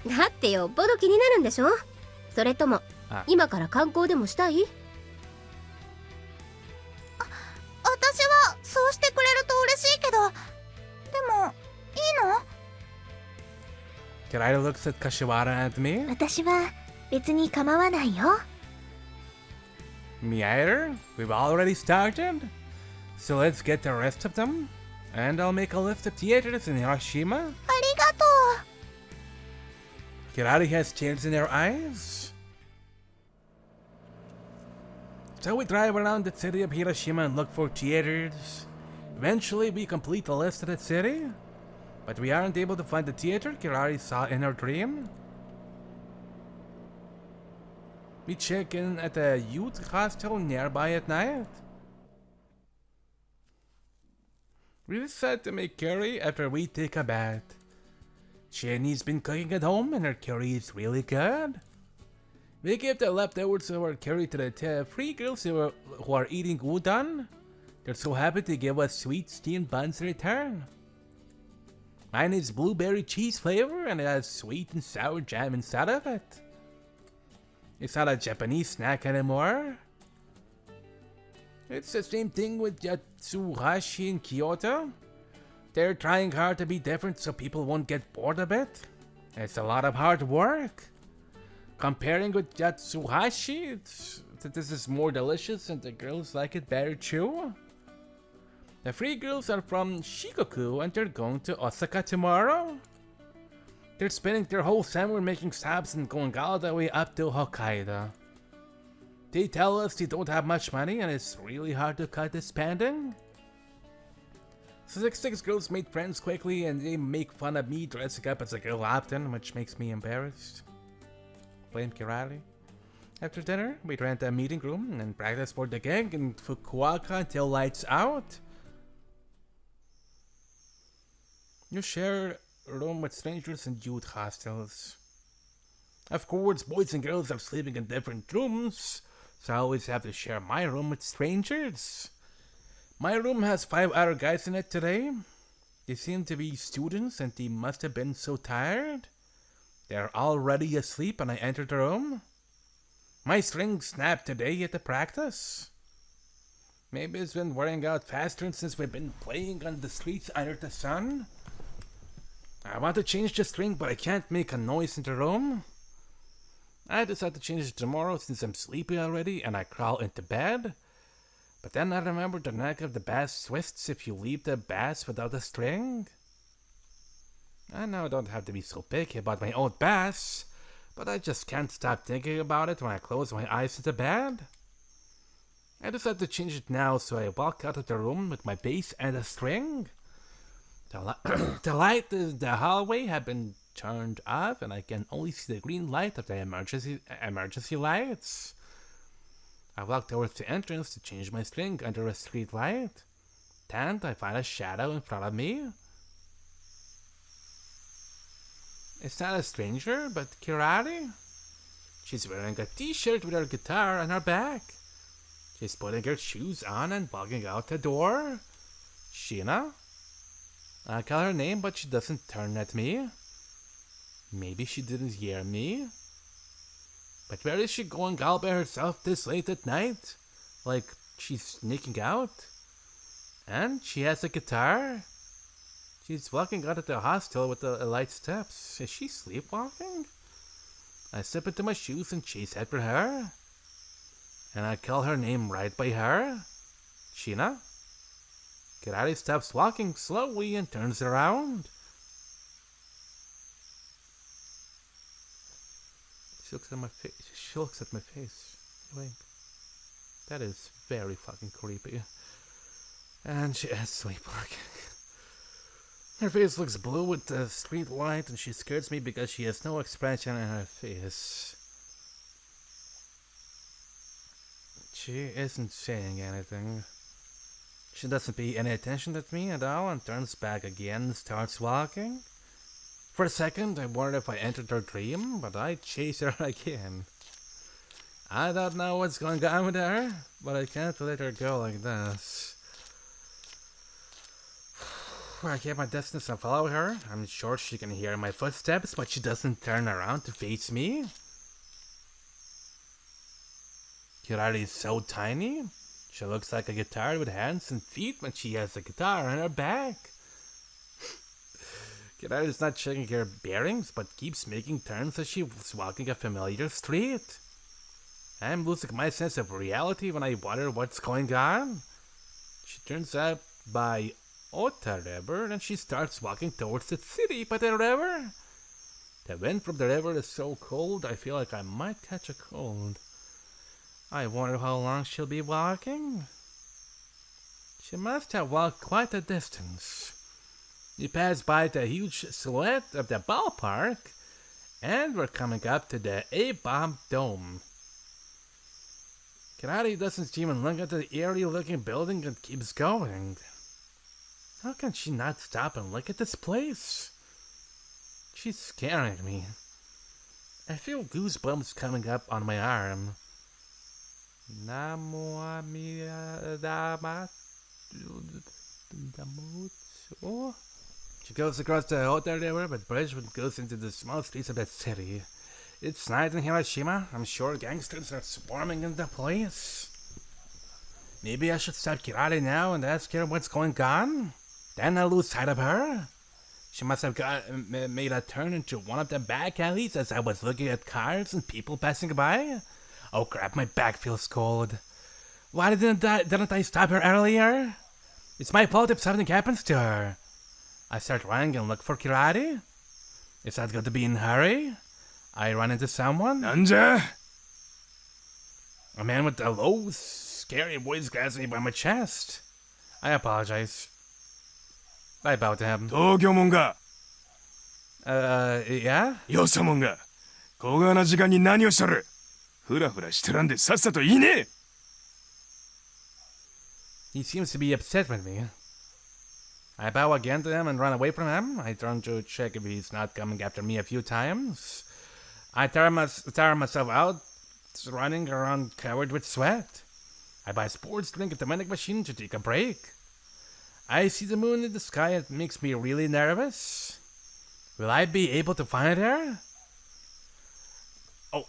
Speaker 4: だってよっぽど気になるんでしょ。それとも
Speaker 1: あ
Speaker 4: 今から観光でもしたい？
Speaker 3: 私はそうしてくれると嬉しいけど、でもいいの？
Speaker 1: Kirari looks at Kashiwara and me.
Speaker 5: 私は別に構わないよ。
Speaker 1: Me either. We've already started. So let's get the rest of them. And I'll make a list of theaters in Hiroshima.
Speaker 3: ありがとう。
Speaker 1: Kirari has tears in her eyes. So we drive around the city of Hiroshima and look for theaters. Eventually we complete the list of the city. But we aren't able to find the theater Kirari saw in her dream. We check in at a youth hostel nearby at night. We decide to make curry after we take a bath. Jenny's been cooking at home and her curry is really good. We give the leftovers of our curry to the three girls who are eating udon. They're so happy to give us sweet steamed buns in return. Mine is blueberry cheese flavor and it has sweet and sour jam inside of it. It's not a Japanese snack anymore. It's the same thing with Yatsuhashi in Kyoto. They're trying hard to be different so people won't get bored of it. It's a lot of hard work. Comparing with Yatsuhashi, this is more delicious and the girls like it better too. The three girls are from Shikoku and they're going to Osaka tomorrow. They're spending their whole summer making stops and going all the way up to Hokkaido. They tell us they don't have much money and it's really hard to cut the spending. So the six girls made friends quickly and they make fun of me dressing up as a girl often, which makes me embarrassed. Blame Kirari. After dinner, we rent a meeting room and practice for the gig in Fukuoka until lights out. You share a room with strangers in youth hostels. Of course, boys and girls are sleeping in different rooms, so I always have to share my room with strangers. My room has 5 other guys in it today. They seem to be students and they must have been so tired. They're already asleep and I entered the room. My string snapped today at the practice. Maybe it's been wearing out faster since we've been playing on the streets under the sun. I want to change the string, but I can't make a noise in the room. I decide to change it tomorrow since I'm sleepy already and I crawl into bed. But then I remember the neck of the bass twists if you leave the bass without a string. I know I don't have to be so picky about my old bass, but I just can't stop thinking about it when I close my eyes to the bed. I decide to change it now, so I walk out of the room with my bass and a string. The light in the hallway have been turned off and I can only see the green light of the emergency lights. I walk towards the entrance to change my string under a street light. Then I find a shadow in front of me. It's not a stranger, but Kirari. She's wearing a t-shirt with her guitar on her back. She's putting her shoes on and walking out the door. Shiino? I call her name, but she doesn't turn at me. Maybe she didn't hear me. But where is she going all by herself this late at night? Like she's sneaking out? And she has a guitar? She's walking out of the hostel with the light steps. Is she sleepwalking? I step into my shoes and chase after her. And I call her name right by her. Shiino? Kirari stops walking slowly and turns around. She looks at my face. Wink. That is very fucking creepy. And she is sleepwalking. Her face looks blue with the street light and she scares me because she has no expression in her face. She isn't saying anything. She doesn't pay any attention to me at all and turns back again and starts walking. For a second, I wondered if I entered her dream, but I chase her again. I don't know what's going on with her, but I can't let her go like this. I keep my distance and follow her. I'm sure she can hear my footsteps, but she doesn't turn around to face me. Kirari is so tiny. She looks like a guitar with hands and feet when she has a guitar on her back. Kirari is not checking her bearings, but keeps making turns as she's walking a familiar street. I'm losing my sense of reality when I wonder what's going on. She turns up by Ota River and she starts walking towards the city by the river. The wind from the river is so cold I feel like I might catch a cold. I wonder how long she'll be walking. She must have walked quite a distance. We pass by the huge silhouette of the ballpark, and we're coming up to the A-Bomb Dome. Kirari doesn't even look at the eerie-looking building and keeps going. How can she not stop and look at this place? She's scaring me. I feel goosebumps coming up on my arm. She goes across the Ota River, but bridge goes into the small streets of that city. It's night in Hiroshima. I'm sure gangsters are swarming in the place. Maybe I should stop Kirari now and ask her what's going on? Then I'll lose sight of her. She must have made a turn into one of the back alleys as I was looking at cars and people passing by. Oh crap, my back feels cold. Why didn't I stop her earlier? It's my fault if something happens to her. I start running and look for Kirari. Is that going to be in a hurry? I run into someone.
Speaker 2: Nanja?
Speaker 1: A man with a low, scary voice grabs me by my chest. I apologize. I bow to him.
Speaker 2: 東京もんが
Speaker 1: Yeah?
Speaker 2: よそもんがこがな時間に何をしとるふらふらしてらんでさっさと言いねえ
Speaker 1: He seems to be upset with me. I bow again to him and run away from him. I turn to check if he's not coming after me a few times. I tire myself out, running around covered with sweat. I buy a sports drink at the vending machine to take a break. I see the moon in the sky and it makes me really nervous. Will I be able to find her? Oh.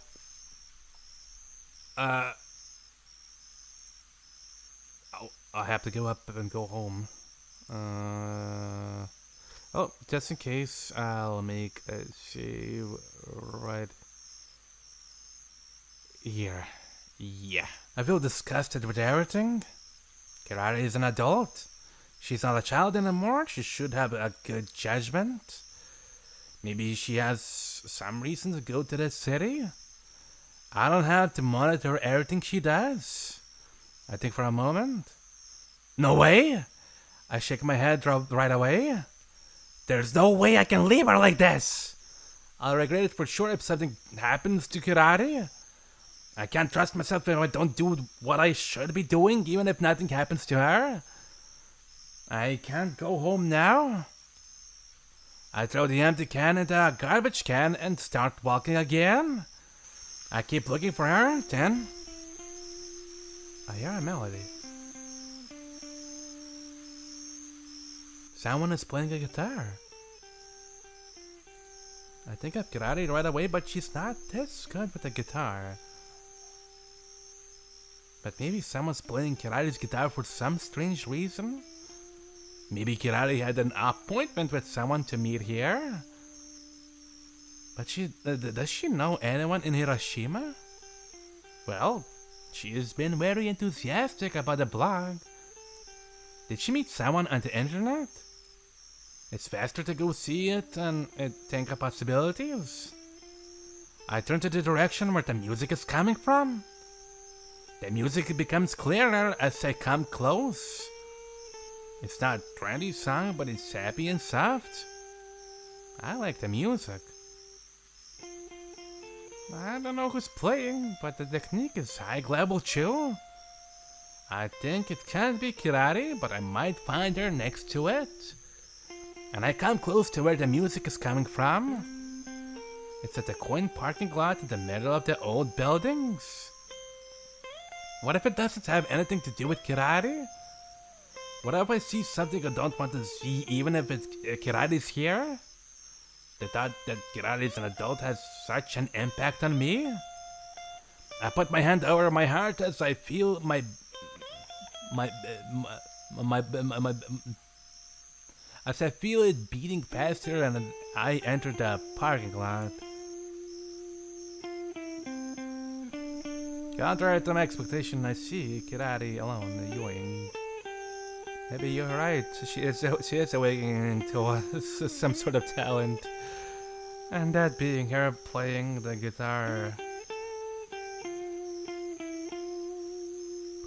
Speaker 1: I'll have to go up and go home. Oh, just in case, I'll make a shave right here. Yeah. I feel disgusted with everything. Kirari is an adult. She's not a child anymore. She should have a good judgment. Maybe she has some reason to go to the city. I don't have to monitor everything she does. I think for a moment. No way! I shake my head right away. There's no way I can leave her like this. I'll regret it for sure if something happens to Kirari. I can't trust myself if I don't do what I should be doing, even if nothing happens to her. I can't go home now. I throw the empty can into a garbage can and start walking again. I keep looking for her, then I hear a melody. Someone is playing a guitar. I think of Kirari right away, but she's not this good with the guitar. But maybe someone's playing Kirari's guitar for some strange reason. Maybe Kirari had an appointment with someone to meet here. But does she know anyone in Hiroshima? Well, she has been very enthusiastic about the blog. Did she meet someone on the internet? It's faster to go see it and think of possibilities. I turn to the direction where the music is coming from. The music becomes clearer as I come close. It's not a trendy song, but it's happy and soft. I like the music. I don't know who's playing, but the technique is high level too. I think it can't be Kirari, but I might find her next to it. And I come close to where the music is coming from. It's at the coin parking lot in the middle of the old buildings. What if it doesn't have anything to do with Kirari? What if I see something I don't want to see even if it's Kirari's here? The thought that Kirari's an adult has such an impact on me? I put my hand over my heart as I feel as I feel it beating faster and I enter the parking lot. Contrary to my expectation, I see Kirari alone, yawing. Maybe you're right. She is awakening to some sort of talent, and that being her playing the guitar.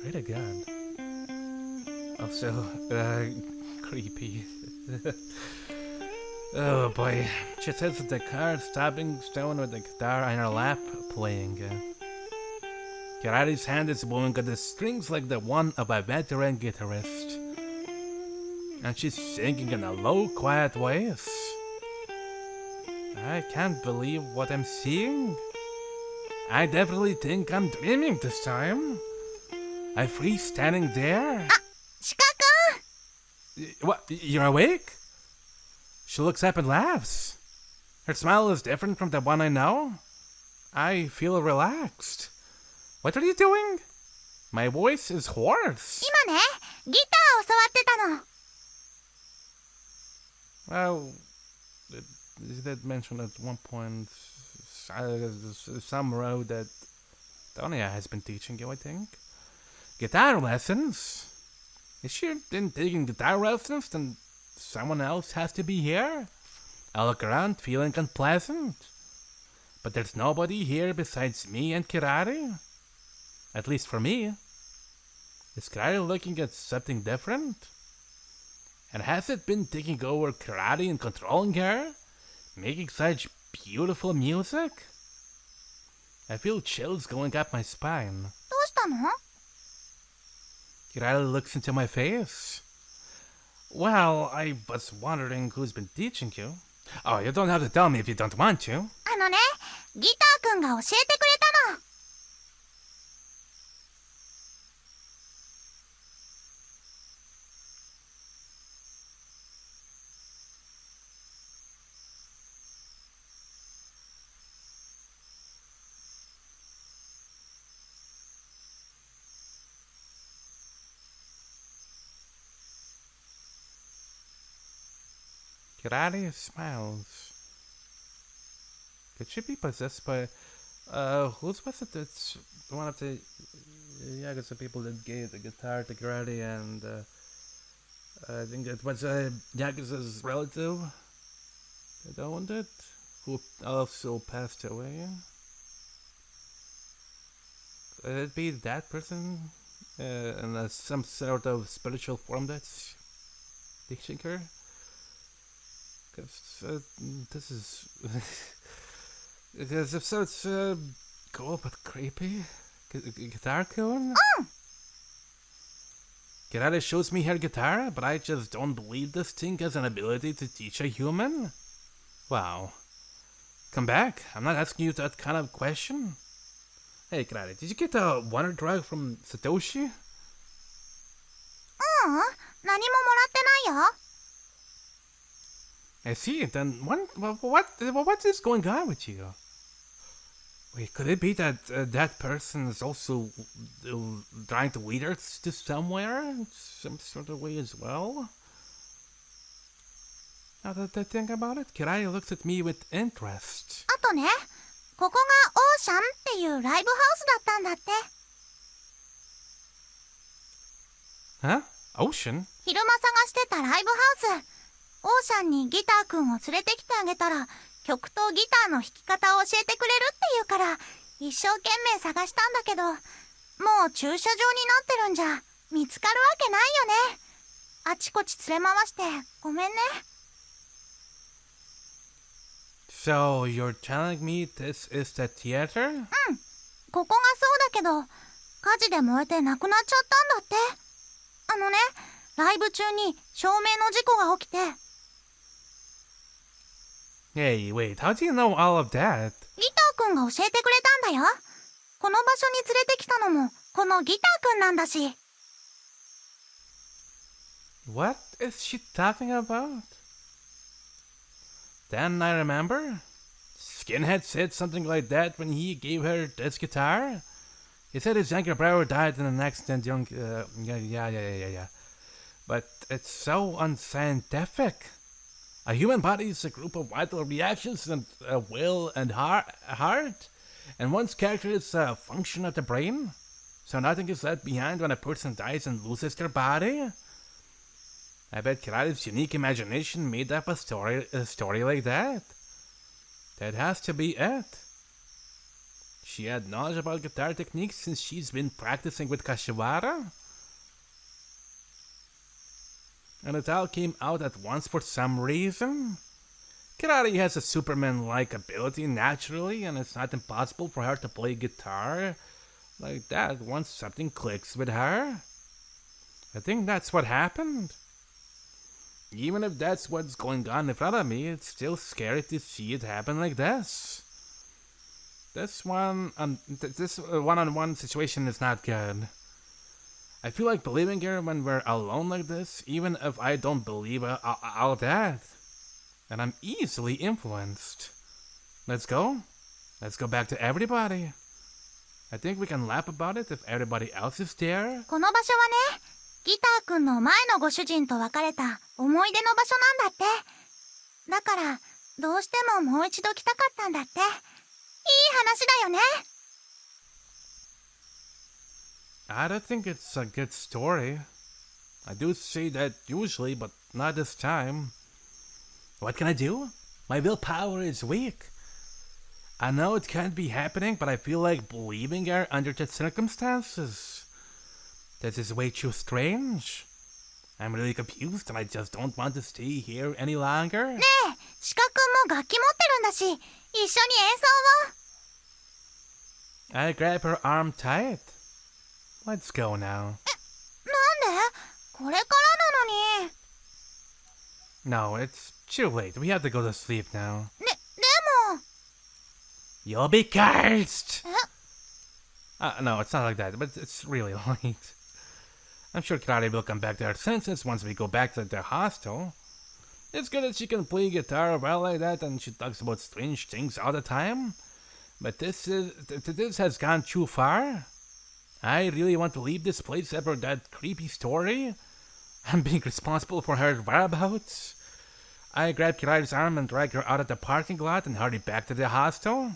Speaker 1: Pretty good. Also, creepy. Oh boy. She sits at the car, stopping stone with the guitar on her lap, playing. Kirari's hand is moving at the strings like the one of a veteran guitarist. And she's singing in a low, quiet voice. I can't believe what I'm seeing. I definitely think I'm dreaming this time. I freeze standing there.
Speaker 3: Shika-kun!
Speaker 1: What? You're awake? She looks up and laughs. Her smile is different from the one I know. I feel relaxed. What are you doing? My voice is hoarse.
Speaker 3: 今ね、ギターを教わってたの。
Speaker 1: Well, you did mention at one point some road that Tonya has been teaching you, I think. Guitar lessons? If she been taking guitar lessons, then someone else has to be here. I look around feeling unpleasant. But there's nobody here besides me and Kirari. At least for me. Is Kirari looking at something different? And has it been taking over Kirari and controlling her? Making such beautiful music? I feel chills going up my spine.
Speaker 3: どうしたの？
Speaker 1: Kirari looks into my face. Well, I was wondering who's been teaching you. Oh, you don't have to tell me if you don't want to.
Speaker 3: あのね、ギターくんが教えてくれたの。
Speaker 1: Kirari smiles. Could she be possessed by... whose was it? It's one of the Yakuza people that gave the guitar to Kirari, and I think it was Yakuza's relative that owned it, who also passed away. Could it be that person in some sort of spiritual form that's teaching her? Because this is... Because if so, it's cool but creepy. Guitar-kun? Kirari shows me her guitar, but I just don't believe this thing has an ability to teach a human. Wow. Come back. I'm not asking you that kind of question. Hey, Kirari, did you get a wonder drug from Satoshi?
Speaker 3: 何ももらってないよ。
Speaker 1: I see. Then what is going on with you? Wait, could it be that that person is also trying to lead us to somewhere, in some sort of way as well? Now that I think about it, Kirari looks at me with interest.
Speaker 3: あとね、ここがオーシャンっていうライブハウスだったんだって。
Speaker 1: Huh? Ocean?
Speaker 3: 昼間探してたライブハウス。オーシャンにギターくんを連れてきてあげたら、曲とギターの弾き方を教えてくれるって言うから、一生懸命探したんだけど、もう駐車場になってるんじゃ見つかるわけないよね。あちこち連れ回してごめんね。
Speaker 1: So you're telling me this is the theater?
Speaker 3: ここがそうだけど、火事で燃えて亡くなっちゃったんだって。ライブ中に照明の事故が起きて。
Speaker 1: Hey, wait, how do you know all of that?
Speaker 3: ギターくんが教えてくれたんだよ。この場所に連れてきたのもこのギターくんなんだし。
Speaker 1: What is she talking about? Then I remember. Skinhead said something like that when he gave her this guitar. He said his younger brother died in an accident yeah. But it's so unscientific. A human body is a group of vital reactions and will and heart. And one's character is a function of the brain. So nothing is left behind when a person dies and loses their body. I bet Kirari's unique imagination made up a story like that. That has to be it. She had knowledge about guitar techniques since she's been practicing with Kashiwara. And it all came out at once for some reason. Kirari has a Superman-like ability naturally, and it's not impossible for her to play guitar like that once something clicks with her. I think that's what happened. Even if that's what's going on in front of me, it's still scary to see it happen like this. This one-on-one situation is not good. I feel like believing her when we're alone like this, even if I don't believe all that. And I'm easily influenced. Let's go. Let's go back to everybody. I think we can laugh about it if everybody else is there.
Speaker 3: この場所はね、ギターくんの前のご主人と別れた思い出の場所なんだって。だから、どうしてももう一度来たかったんだって。いい話だよね。
Speaker 1: I don't think it's a good story. I do say that usually, but not this time. What can I do? My willpower is weak. I know it can't be happening, but I feel like believing her under the circumstances. This is way too strange. I'm really confused and I just don't want to stay here any longer.
Speaker 3: ねえ、シカくんも楽器持ってるんだし、一緒に演奏を。
Speaker 1: I grab her arm tight. Let's go now.
Speaker 3: なんで？これからなのに。
Speaker 1: No, it's too late. We have to go to sleep now.
Speaker 3: でも。
Speaker 1: You'll be cursed!
Speaker 3: え？
Speaker 1: No, it's not like that, but it's really late. I'm sure Kirari will come back to her senses once we go back to the hostel. It's good that she can play guitar well like that and she talks about strange things all the time. But this has gone too far. I really want to leave this place after that creepy story. I'm being responsible for her whereabouts. I grab Kirari's arm and drag her out of the parking lot and hurry back to the hostel.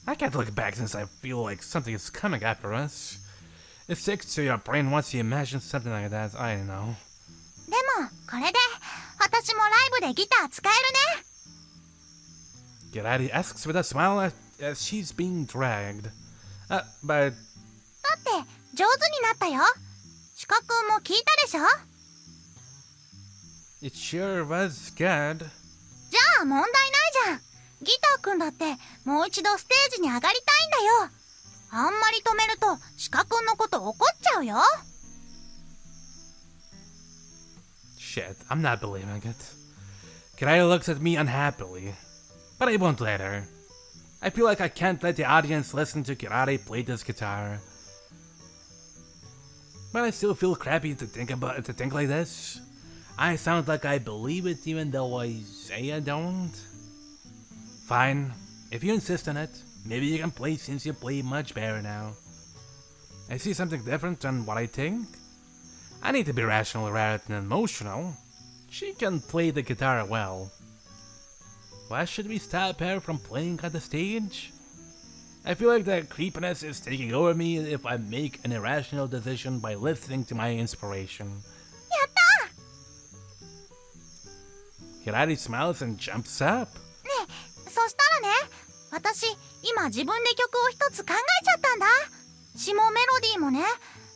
Speaker 1: I can't look back since I feel like something is coming after us. It sticks to your brain once you imagine something like that, I know.
Speaker 3: でも、これで、私もライブでギター使えるね。
Speaker 1: Kirari asks with a smile as she's being dragged. But...
Speaker 3: だって、上手になったよ。シカ君も聞いたでしょ？
Speaker 1: It sure was good.
Speaker 3: じゃあ問題ないじゃん。ギター君だってもう一度ステージに上がりたいんだよ。あんまり止めるとシカ君のこと怒っちゃうよ。
Speaker 1: Shit, I'm not believing it. Kirari looks at me unhappily, but I won't let her. I feel like I can't let the audience listen to Kirari play this guitar. But I still feel crappy to think like this. I sound like I believe it even though I say I don't. Fine, if you insist on it, maybe you can play since you play much better now. I see something different than what I think. I need to be rational rather than emotional. She can play the guitar well. Why should we stop her from playing on the stage? I feel like the creepiness is taking over me if I make an irrational decision by listening to my inspiration.
Speaker 3: やった！
Speaker 1: Kirari smiles and jumps up.
Speaker 3: ねえ、そしたらね、私今自分で曲を一つ考えちゃったんだ。詞もメロディーもね、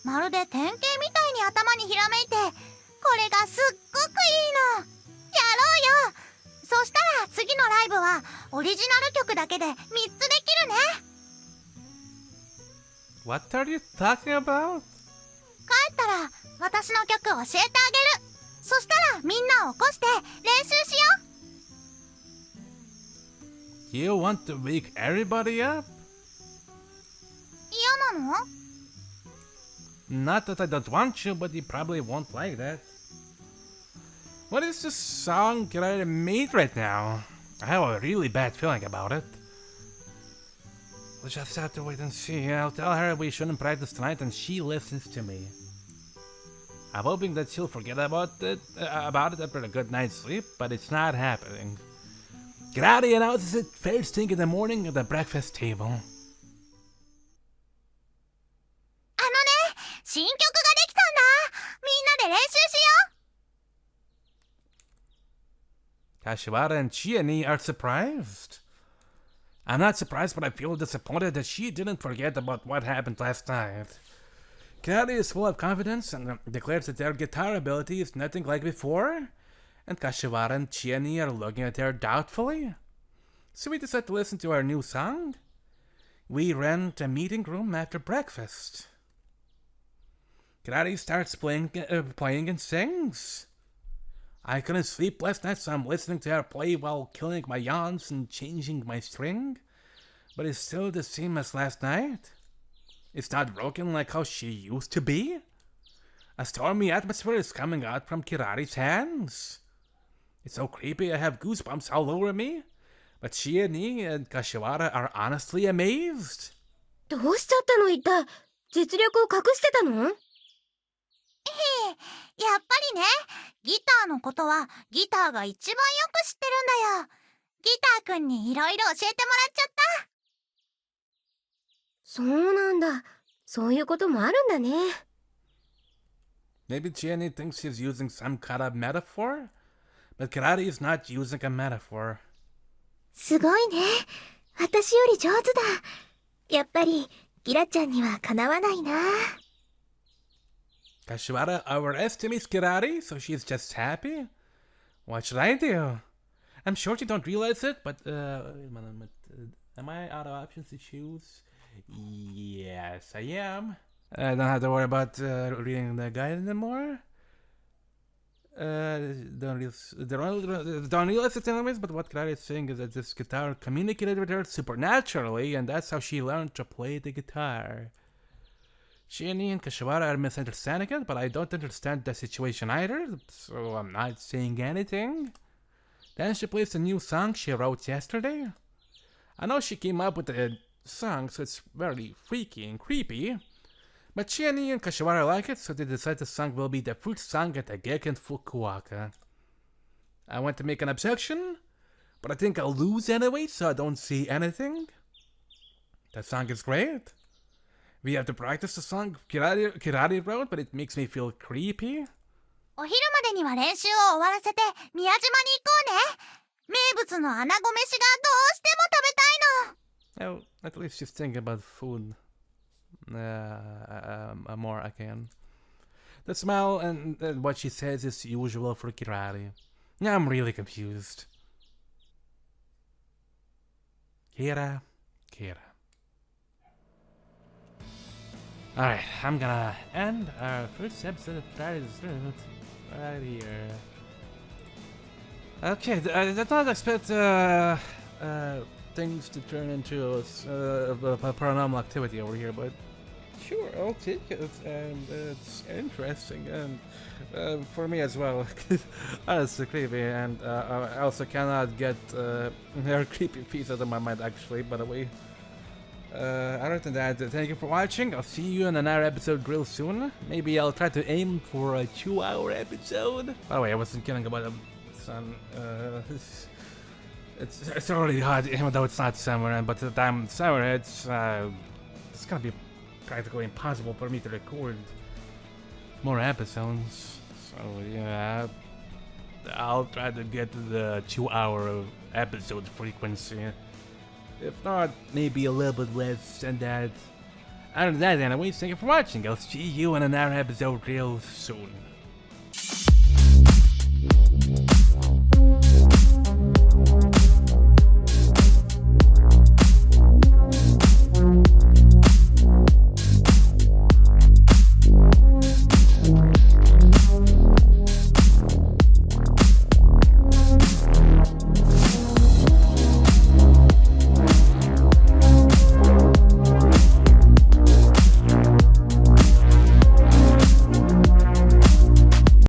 Speaker 3: まるで典型みたいに頭にひらめいて、これがすっごくいいの。やろうよ。そしたら次のライブはオリジナル曲だけで3つできるね。
Speaker 1: What are you talking about?
Speaker 3: 帰ったら私の曲教えてあげる。そしたらみんなを起こして練習しよう。
Speaker 1: You want to wake everybody up?
Speaker 3: 嫌なの？
Speaker 1: Not that I don't want you, but you probably won't like that. What is this song Kirari made right now? I have a really bad feeling about it. We'll just have to wait and see. I'll tell her we shouldn't practice tonight and she listens to me. I'm hoping that she'll forget about it after a good night's sleep, but it's not happening. Kirari announces it first thing in the morning at the breakfast table.
Speaker 3: 新曲ができたんだ。みんなで練習しよう。
Speaker 1: Kashiwara and Chiani are surprised. I'm not surprised, but I feel disappointed that she didn't forget about what happened last night. Kirari is full of confidence and declares that their guitar ability is nothing like before, and Kashiwara and Chiani are looking at her doubtfully. So we decide to listen to our new song. We rent a meeting room after breakfast. Kirari starts playing and sings. I couldn't sleep last night, so I'm listening to her play while killing my yawns and changing my string. But it's still the same as last night. It's not broken like how she used to be. A stormy atmosphere is coming out from Kirari's hands. It's so creepy, I have goosebumps all over me. But Shiino and Kashiwara are honestly amazed.
Speaker 4: どうしちゃったの一体？実力を隠してたの？
Speaker 3: やっぱりね、ギターのことはギターが一番よく知ってるんだよ。ギターくんにいろいろ教えてもらっちゃった。
Speaker 4: そうなんだ。そういうこともあるんだね。
Speaker 1: Maybe Chiani thinks she's using some kind of metaphor? But Kirari is not using a metaphor.
Speaker 5: すごいね。私より上手だ。やっぱりギラちゃんにはかなわないな。
Speaker 1: Kashiwara overestimates Kirari, so she's just happy? What should I do? I'm sure you don't realize it, but wait a minute. Am I out of options to choose? Yes, I am. I don't have to worry about reading the guide anymore. Don't realize it anyways, but what Kirari is saying is that this guitar communicated with her supernaturally, and that's how she learned to play the guitar. Shiino and Kashiwara are misunderstanding it, but I don't understand the situation either, so I'm not saying anything. Then she plays the new song she wrote yesterday. I know she came up with the song, so it's very freaky and creepy. But Shiino and Kashiwara like it, so they decide the song will be the first song at the Gek in Fukuoka. I want to make an objection, but I think I'll lose anyway, so I don't see anything. The song is great. We have to practice the song Kirari wrote, but it makes me feel creepy.
Speaker 3: お昼までには練習を終わらせて宮島に行こうね。名物の穴子飯がどうしても食べたいの。
Speaker 1: Oh, at least she's thinking about food. More I can. The smile and what she says is usual for Kirari. Now I'm really confused. Kira. Alright, I'm gonna end our first episode of Kirari's Route right here. Okay, I did not expect things to turn into paranormal activity over here, but sure, I'll take it, and it's interesting, and for me as well. Honestly creepy, and I also cannot get her creepy piece out of my mind, actually, by the way. Other than that, thank you for watching. I'll see you in another episode real soon. Maybe I'll try to aim for a 2-hour episode. By the way, I wasn't kidding about the sun. It's already hot, even though it's not summer, and by the time summer hits, it's gonna be practically impossible for me to record more episodes. So yeah, I'll try to get to the 2-hour episode frequency. If not, maybe a little bit less than that. Other than that, anyways, thank you for watching. I'll see you in another episode real soon.